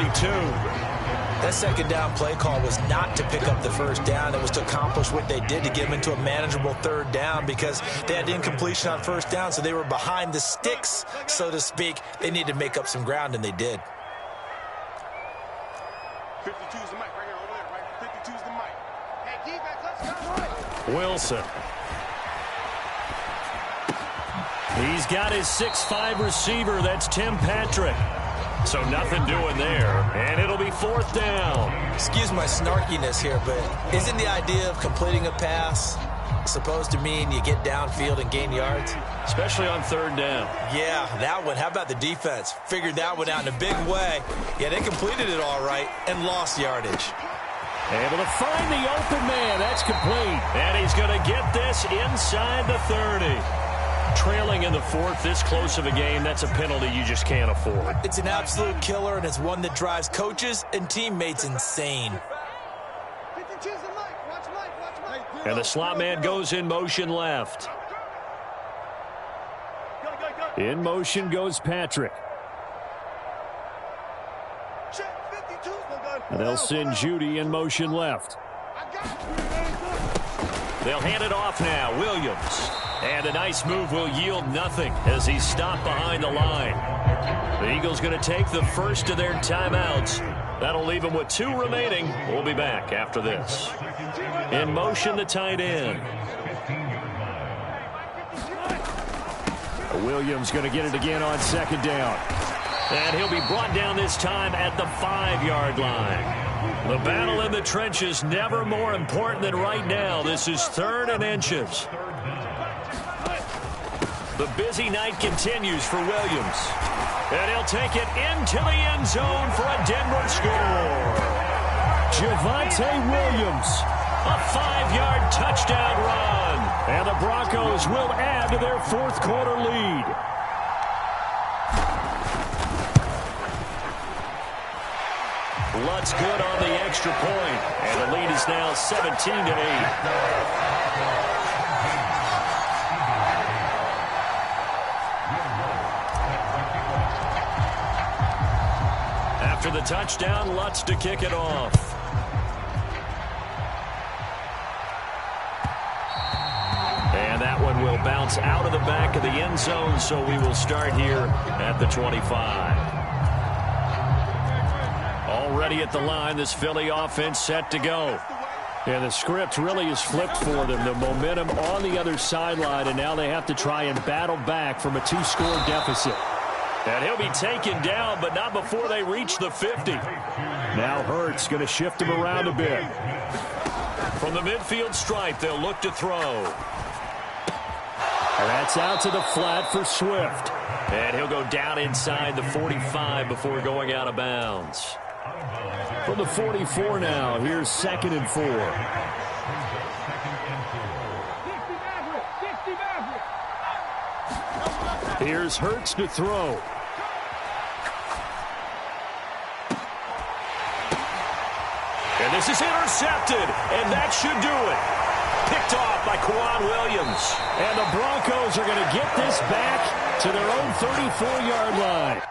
That second down play call was not to pick up the first down. It was to accomplish what they did to get them into a manageable third down because they had incompletion on first down, so they were behind the sticks, so to speak. They needed to make up some ground, and they did. 52's the mic right here over there, right? 52's the mic. Hey, defense, let's go. Wilson. He's got his 6'5 receiver. That's Tim Patrick. So nothing doing there, and it'll be fourth down. Excuse my snarkiness here, but isn't the idea of completing a pass supposed to mean you get downfield and gain yards? Especially on third down. Yeah, that one. How about the defense? Figured that one out in a big way. Yeah, they completed it all right and lost yardage. Able to find the open man. That's complete. And he's going to get this inside the 30. Trailing in the fourth, this close of a game, that's a penalty you just can't afford. It's an absolute killer, and it's one that drives coaches and teammates insane. And the slot man goes in motion left. In motion goes Patrick. And they'll send Judy in motion left. They'll hand it off now. Williams. And a nice move will yield nothing as he's stopped behind the line. The Eagles going to take the first of their timeouts. That'll leave them with 2 remaining. We'll be back after this. In motion, the tight end. Williams going to get it again on second down. And he'll be brought down this time at the 5-yard line. The battle in the trenches never more important than right now. This is 3rd and inches. The busy night continues for Williams. And he'll take it into the end zone for a Denver score. Javonte Williams. A 5-yard touchdown run. And the Broncos will add to their fourth quarter lead. Lutz good on the extra point. And the lead is now 17-8. After the touchdown, Lutz to kick it off. And that one will bounce out of the back of the end zone, so we will start here at the 25. Already at the line, this Philly offense set to go. And the script really is flipped for them. The momentum on the other sideline, and now they have to try and battle back from a 2-score deficit. And he'll be taken down, but not before they reach the 50. Now Hurts going to shift him around a bit. From the midfield stripe, they'll look to throw. That's out to the flat for Swift. And he'll go down inside the 45 before going out of bounds. From the 44 now, here's 2nd and 4. Here's Hurts to throw. And this is intercepted, and that should do it. Picked off by Quan Williams. And the Broncos are going to get this back to their own 34-yard line.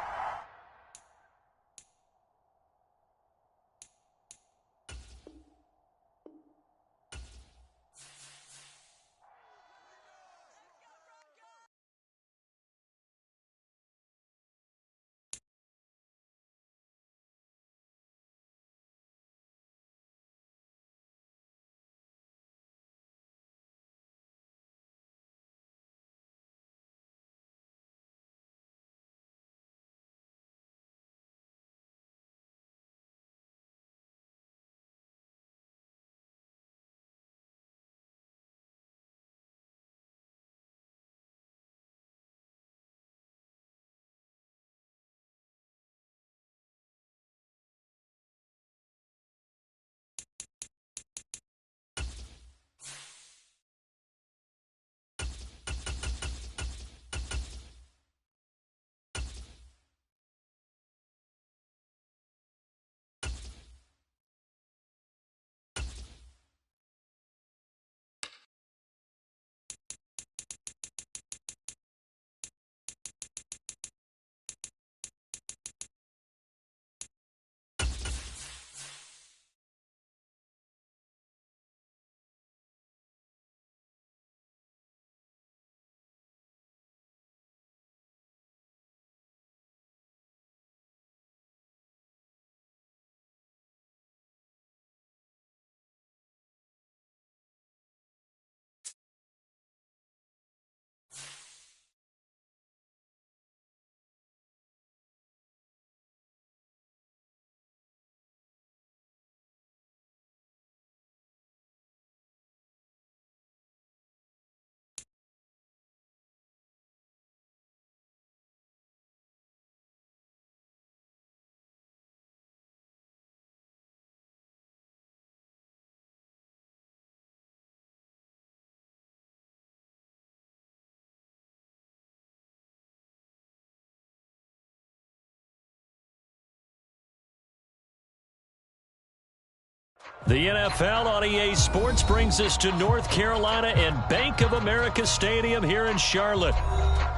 The NFL on EA Sports brings us to North Carolina and Bank of America Stadium here in Charlotte.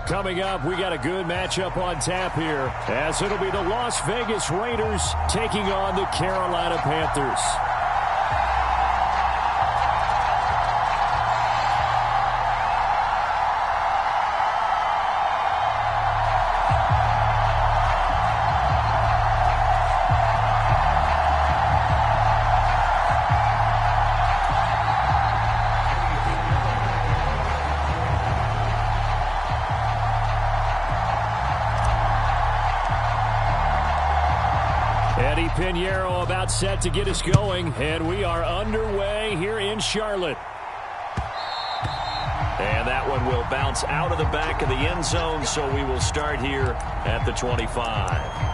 Coming up, we got a good matchup on tap here, as it'll be the Las Vegas Raiders taking on the Carolina Panthers. Pinheiro about set to get us going, and we are underway here in Charlotte. And that one will bounce out of the back of the end zone, so we will start here at the 25.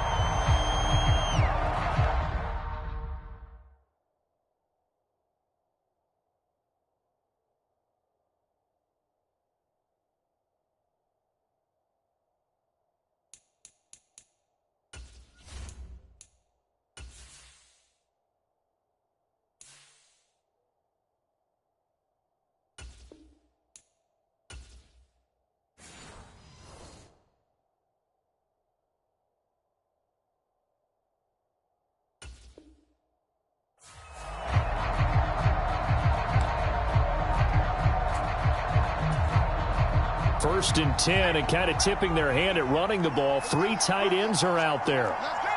First and 10, and kind of tipping their hand at running the ball. 3 tight ends are out there.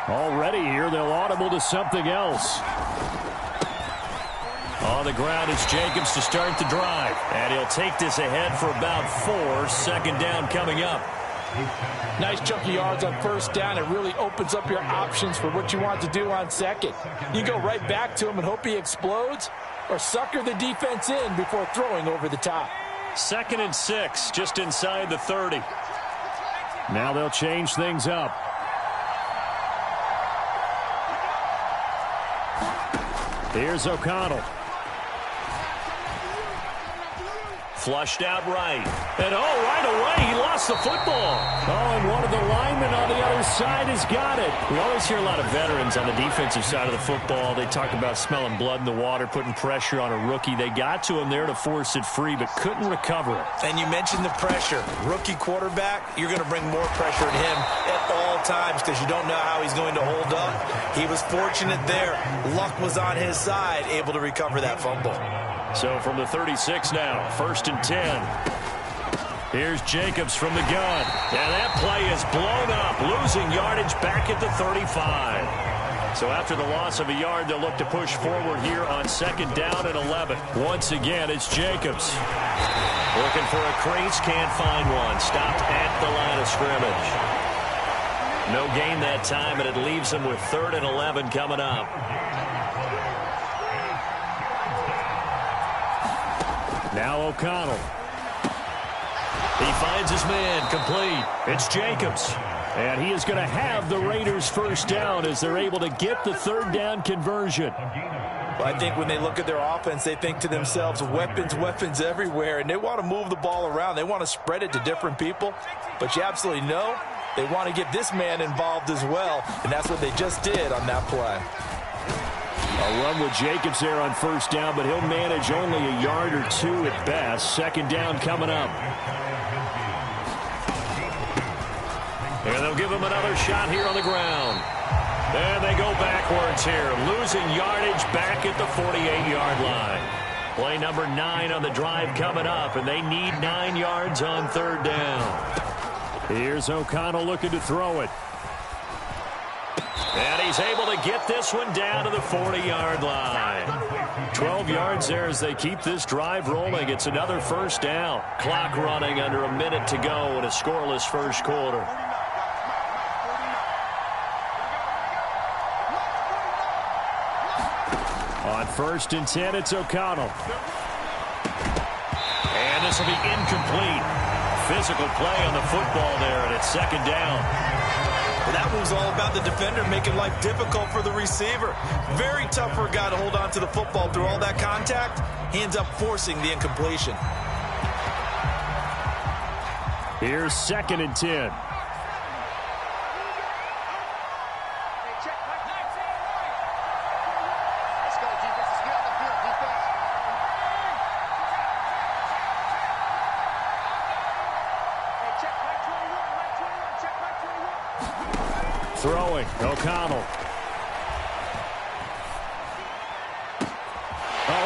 Already here, they'll audible to something else. On the ground is Jacobs to start the drive. And he'll take this ahead for about 4. Second down coming up. Nice chunk of yards on first down. It really opens up your options for what you want to do on second. You go right back to him and hope he explodes, or sucker the defense in before throwing over the top. 2nd and 6, just inside the 30. Now they'll change things up. Here's O'Connell. Flushed out right. And right away, he lost the football. And one of the linemen on the other side has got it. We always hear a lot of veterans on the defensive side of the football. They talk about smelling blood in the water, putting pressure on a rookie. They got to him there to force it free, but couldn't recover it. And you mentioned the pressure. Rookie quarterback, you're going to bring more pressure at him at all times because you don't know how he's going to hold up. He was fortunate there. Luck was on his side, able to recover that fumble. So from the 36 now, 1st and 10. Here's Jacobs from the gun. And that play is blown up, losing yardage back at the 35. So after the loss of a yard, they'll look to push forward here on 2nd down and 11. Once again, it's Jacobs. Looking for a crease, can't find one. Stopped at the line of scrimmage. No gain that time, and it leaves them with 3rd and 11 coming up. Now O'Connell. He finds his man, complete. It's Jacobs. And he is going to have the Raiders 1st down as they're able to get the 3rd down conversion. Well, I think when they look at their offense, they think to themselves, weapons, weapons everywhere, and they want to move the ball around. They want to spread it to different people, but you absolutely know they want to get this man involved as well, and that's what they just did on that play. A run with Jacobs there on 1st down, but he'll manage only a yard or 2 at best. 2nd down coming up. And they'll give him another shot here on the ground. And they go backwards here, losing yardage back at the 48-yard line. Play number 9 on the drive coming up, and they need 9 yards on 3rd down. Here's O'Connell looking to throw it. And he's able to get this one down to the 40-yard line. 12 yards there as they keep this drive rolling. It's another 1st down. Clock running under a minute to go in a scoreless 1st quarter. On 1st and 10, it's O'Connell. And this will be incomplete. Physical play on the football there, and it's 2nd down. Well, that move's all about the defender making life difficult for the receiver. Very tough for a guy to hold on to the football through all that contact. He ends up forcing the incompletion. Here's 2nd and 10. Throwing, O'Connell.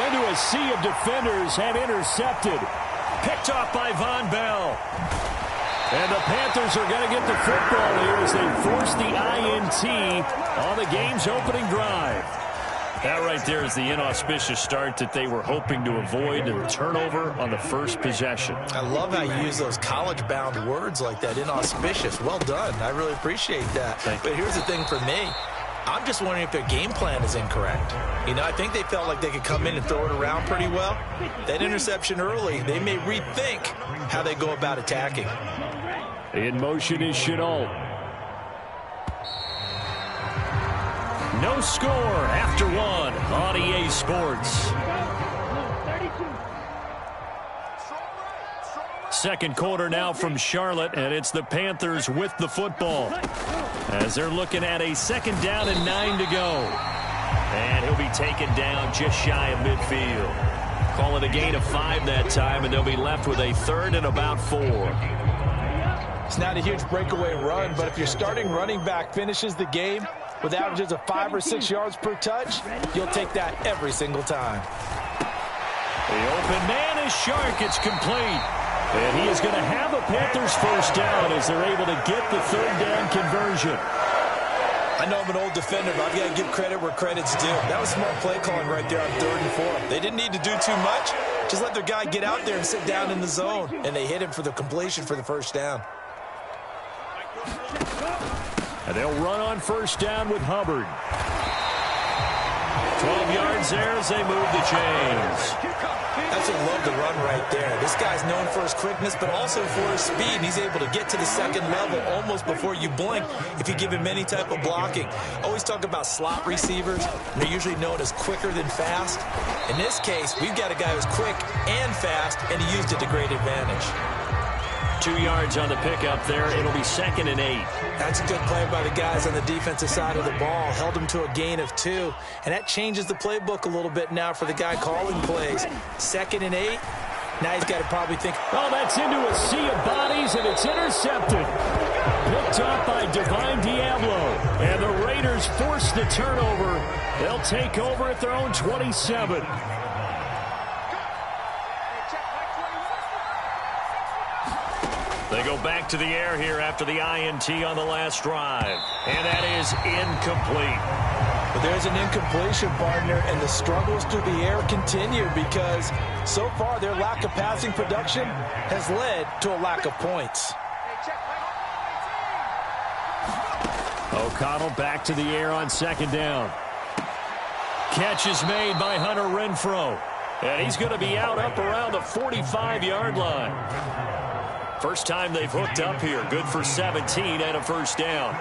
Into a sea of defenders and intercepted. Picked off by Von Bell. And the Panthers are going to get the football here as they force the INT on the game's opening drive. That right there is the inauspicious start that they were hoping to avoid, and turnover on the 1st possession. I love how you use those college-bound words like that, inauspicious. Well done. I really appreciate that. But here's the thing for me. I'm just wondering if their game plan is incorrect. You know, I think they felt like they could come in and throw it around pretty well. That interception early, they may rethink how they go about attacking. In motion is Chenault. No score after 1 on EA Sports. 2nd quarter now from Charlotte, and it's the Panthers with the football as they're looking at a 2nd down and 9 to go. And he'll be taken down just shy of midfield. Call it a gain of 5 that time, and they'll be left with a 3rd and about 4. It's not a huge breakaway run, but if your starting running back finishes the game with averages of 5 or 6 yards per touch, you'll take that every single time. The open man is Shark. It's complete. And he is going to have a Panthers 1st down as they're able to get the 3rd down conversion. I know I'm an old defender, but I've got to give credit where credit's due. That was smart play calling right there on 3rd and 4. They didn't need to do too much. Just let their guy get out there and sit down in the zone. And they hit him for the completion for the 1st down. And they'll run on 1st down with Hubbard. 12 yards there as they move the chains. That's a love to run right there. This guy's known for his quickness, but also for his speed. And he's able to get to the second level almost before you blink if you give him any type of blocking. Always talk about slot receivers. And they're usually known as quicker than fast. In this case, we've got a guy who's quick and fast, and he used it to great advantage. 2 yards on the pickup there. It'll be 2nd and 8. That's a good play by the guys on the defensive side of the ball. Held him to a gain of 2. And that changes the playbook a little bit now for the guy calling plays. 2nd and 8. Now he's got to probably think. Oh, that's into a sea of bodies, and it's intercepted. Picked up by Divine Diablo. And the Raiders force the turnover. They'll take over at their own 27. They go back to the air here after the INT on the last drive. And that is incomplete. But there's an incompletion, partner, and the struggles through the air continue because so far their lack of passing production has led to a lack of points. O'Connell back to the air on 2nd down. Catch is made by Hunter Renfrow. And he's going to be out up around the 45-yard line. First time they've hooked up here. Good for 17 and a first down.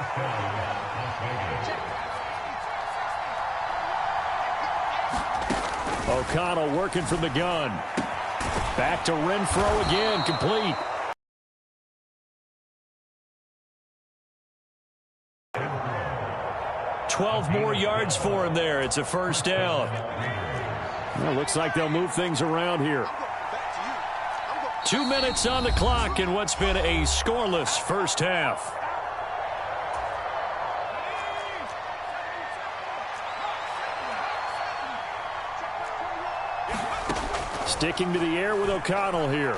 O'Connell working from the gun. Back to Renfrow again. Complete. $12 more yards for him there. It's a first down. Well, looks like they'll move things around here. 2 minutes on the clock in what's been a scoreless first half. Sticking to the air with O'Connell here.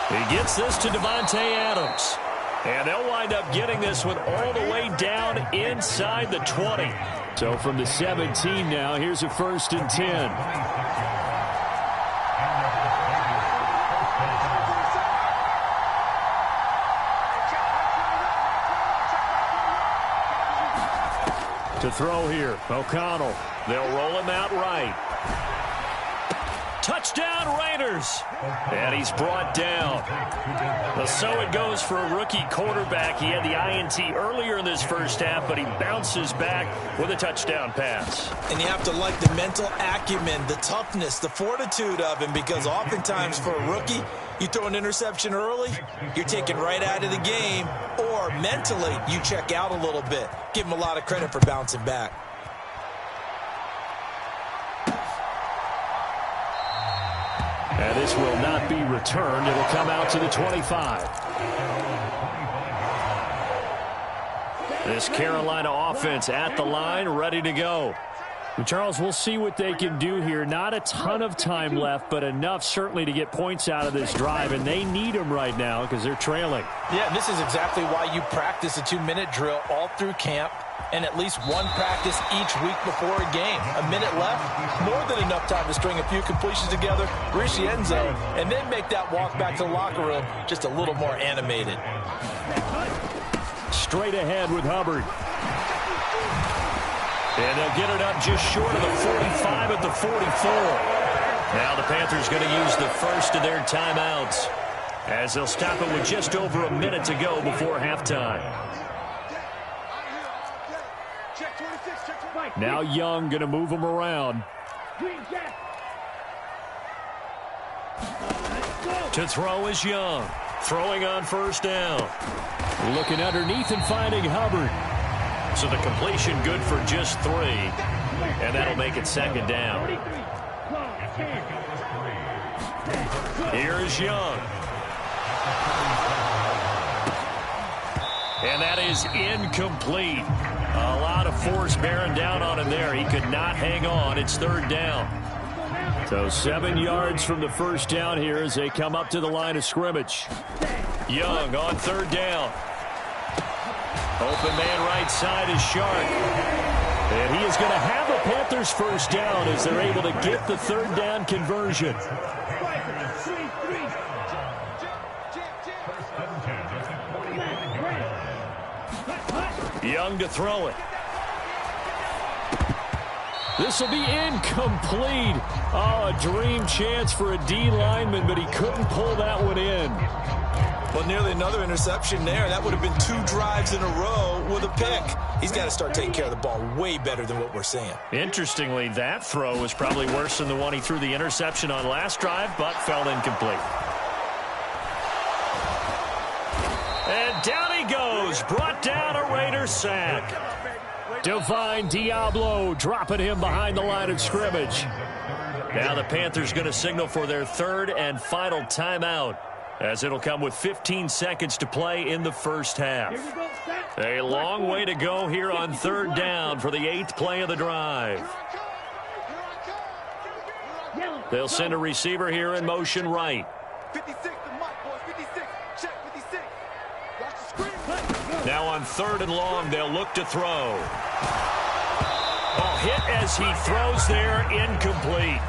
He gets this to Devontae Adams. And they'll wind up getting this one all the way down inside the 20. So from the 17 now, here's a 1st and 10. To throw here, O'Connell. They'll roll him out right. Touchdown, Raiders. And he's brought down. Well, so it goes for a rookie quarterback. He had the INT earlier in this first half, but he bounces back with a touchdown pass. And you have to like the mental acumen, the toughness, the fortitude of him, because oftentimes for a rookie, you throw an interception early, you're taken right out of the game, or mentally you check out a little bit. Give him a lot of credit for bouncing back. And this will not be returned. It'll come out to the 25. This Carolina offense at the line, ready to go. And Charles, we'll see what they can do here. Not a ton of time left, but enough certainly to get points out of this drive, and they need them right now because they're trailing. Yeah, and this is exactly why you practice a 2-minute drill all through camp and at least one practice each week before a game. A minute left, more than enough time to string a few completions together, reach the end zone, and then make that walk back to the locker room just a little more animated. Straight ahead with Hubbard. And they'll get it up just short of the 45 at the 44. Now the Panthers going to use the first of their timeouts as they'll stop it with just over a minute to go before halftime. Now Young going to move them around. To throw is Young. Throwing on first down. Looking underneath and finding Hubbard. So the completion good for just 3. And that'll make it 2nd down. Here is Young. And that is incomplete. A lot of force bearing down on him there. He could not hang on. It's 3rd down. So 7 yards from the first down here as they come up to the line of scrimmage. Young on 3rd down. Open man right side is Sharp. And he is going to have the Panthers first down as they're able to get the 3rd down conversion. Young to throw it. This will be incomplete. Oh, a dream chance for a D lineman, but he couldn't pull that one in. Well, nearly another interception there. That would have been 2 drives in a row with a pick. He's got to start taking care of the ball way better than what we're seeing. Interestingly, that throw was probably worse than the one he threw the interception on last drive, but fell incomplete. And down he goes, brought down a Raider sack. Divine Diablo dropping him behind the line of scrimmage. Now the Panthers going to signal for their 3rd and final timeout, as it'll come with 15 seconds to play in the first half. A long way to go here on 3rd down for the 8th play of the drive. They'll send a receiver here in motion right. 56, the mic, boys. 56. Check 56. Watch the screen. Now on 3rd and long, they'll look to throw. Ball hit as he throws there, incomplete.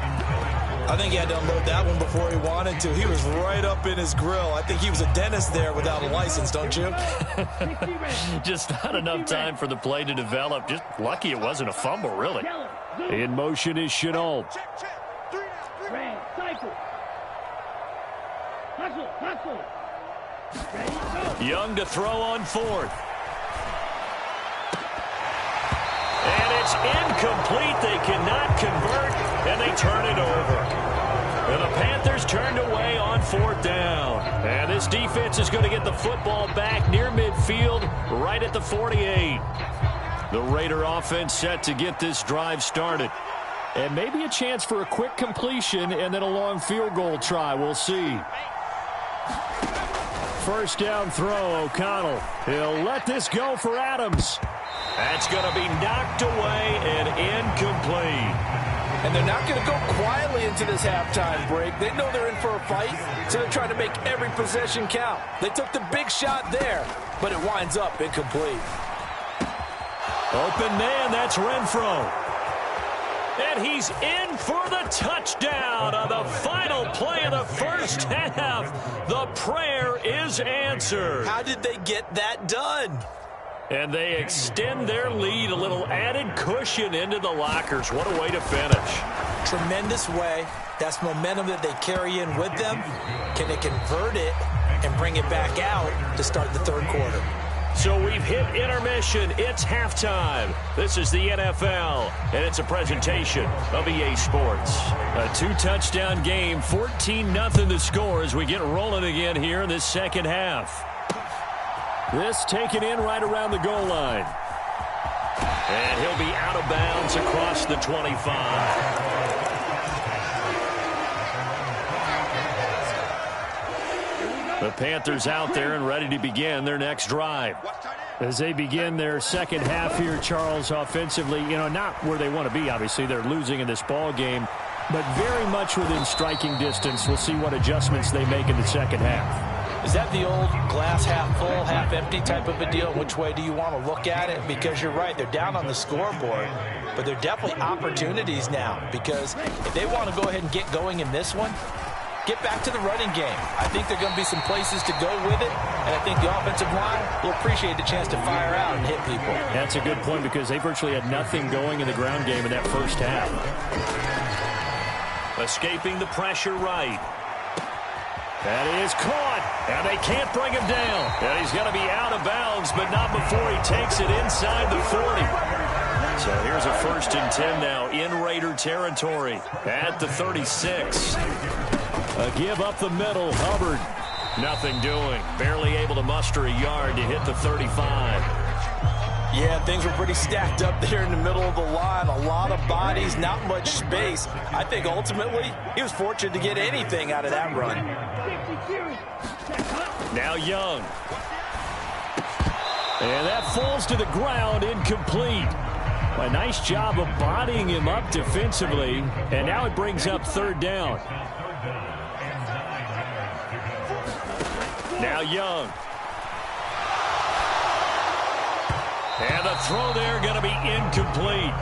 I think he had to unload that one before he wanted to. He was right up in his grill. I think he was a dentist there without a license, don't you? Just not enough time for the play to develop. Just lucky it wasn't a fumble, really. In motion is Chenault. Check, check. 3 now, 3. Young to throw on 4th. And it's incomplete. They cannot convert, and they turn it over. And the Panthers turned away on 4th down. And this defense is going to get the football back near midfield, right at the 48. The Raider offense set to get this drive started. And maybe a chance for a quick completion and then a long field goal try. We'll see. First down throw, O'Connell. He'll let this go for Adams. That's going to be knocked away and incomplete. And they're not going to go quietly into this halftime break. They know they're in for a fight, so they're trying to make every possession count. They took the big shot there, but it winds up incomplete. Open man, that's Renfro. And he's in for the touchdown on the final play of the first half. The prayer is answered. How did they get that done? And they extend their lead, a little added cushion into the lockers. What a way to finish. Tremendous way. That's momentum that they carry in with them. Can they convert it and bring it back out to start the 3rd quarter? So we've hit intermission. It's halftime. This is the NFL, and it's a presentation of EA Sports. A 2-touchdown game, 14-0 the score as we get rolling again here in this second half. This taken in right around the goal line. And he'll be out of bounds across the 25. The Panthers out there and ready to begin their next drive. As they begin their second half here, Charles, offensively, not where they want to be, obviously. They're losing in this ball game, but very much within striking distance. We'll see what adjustments they make in the second half. Is that the old glass half full, half empty type of a deal? Which way do you want to look at it? Because you're right, they're down on the scoreboard, but they're definitely opportunities now, because if they want to go ahead and get going in this one, get back to the running game. I think there are going to be some places to go with it, and I think the offensive line will appreciate the chance to fire out and hit people. That's a good point, because they virtually had nothing going in the ground game in that first half. Escaping the pressure right. That is caught, and they can't bring him down. And he's going to be out of bounds, but not before he takes it inside the 40. So here's a 1st and 10 now in Raider territory at the 36. A give up the middle, Hubbard. Nothing doing. Barely able to muster a yard to hit the 35. Yeah, things were pretty stacked up there in the middle of the line. A lot of bodies, not much space. I think ultimately he was fortunate to get anything out of that run. Now Young. And that falls to the ground, incomplete. A nice job of bodying him up defensively. And now it brings up 3rd down. Now Young. And the throw there going to be incomplete.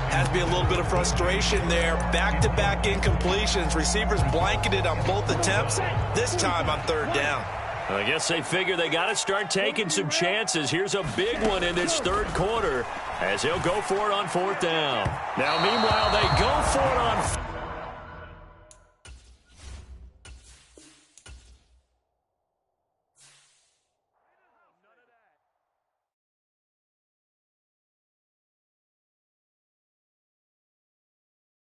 Has to be a little bit of frustration there. Back-to-back incompletions. Receivers blanketed on both attempts. This time on 3rd down. I guess they figure they got to start taking some chances. Here's a big one in this third quarter as he'll go for it on 4th down. Now, meanwhile, they go for it on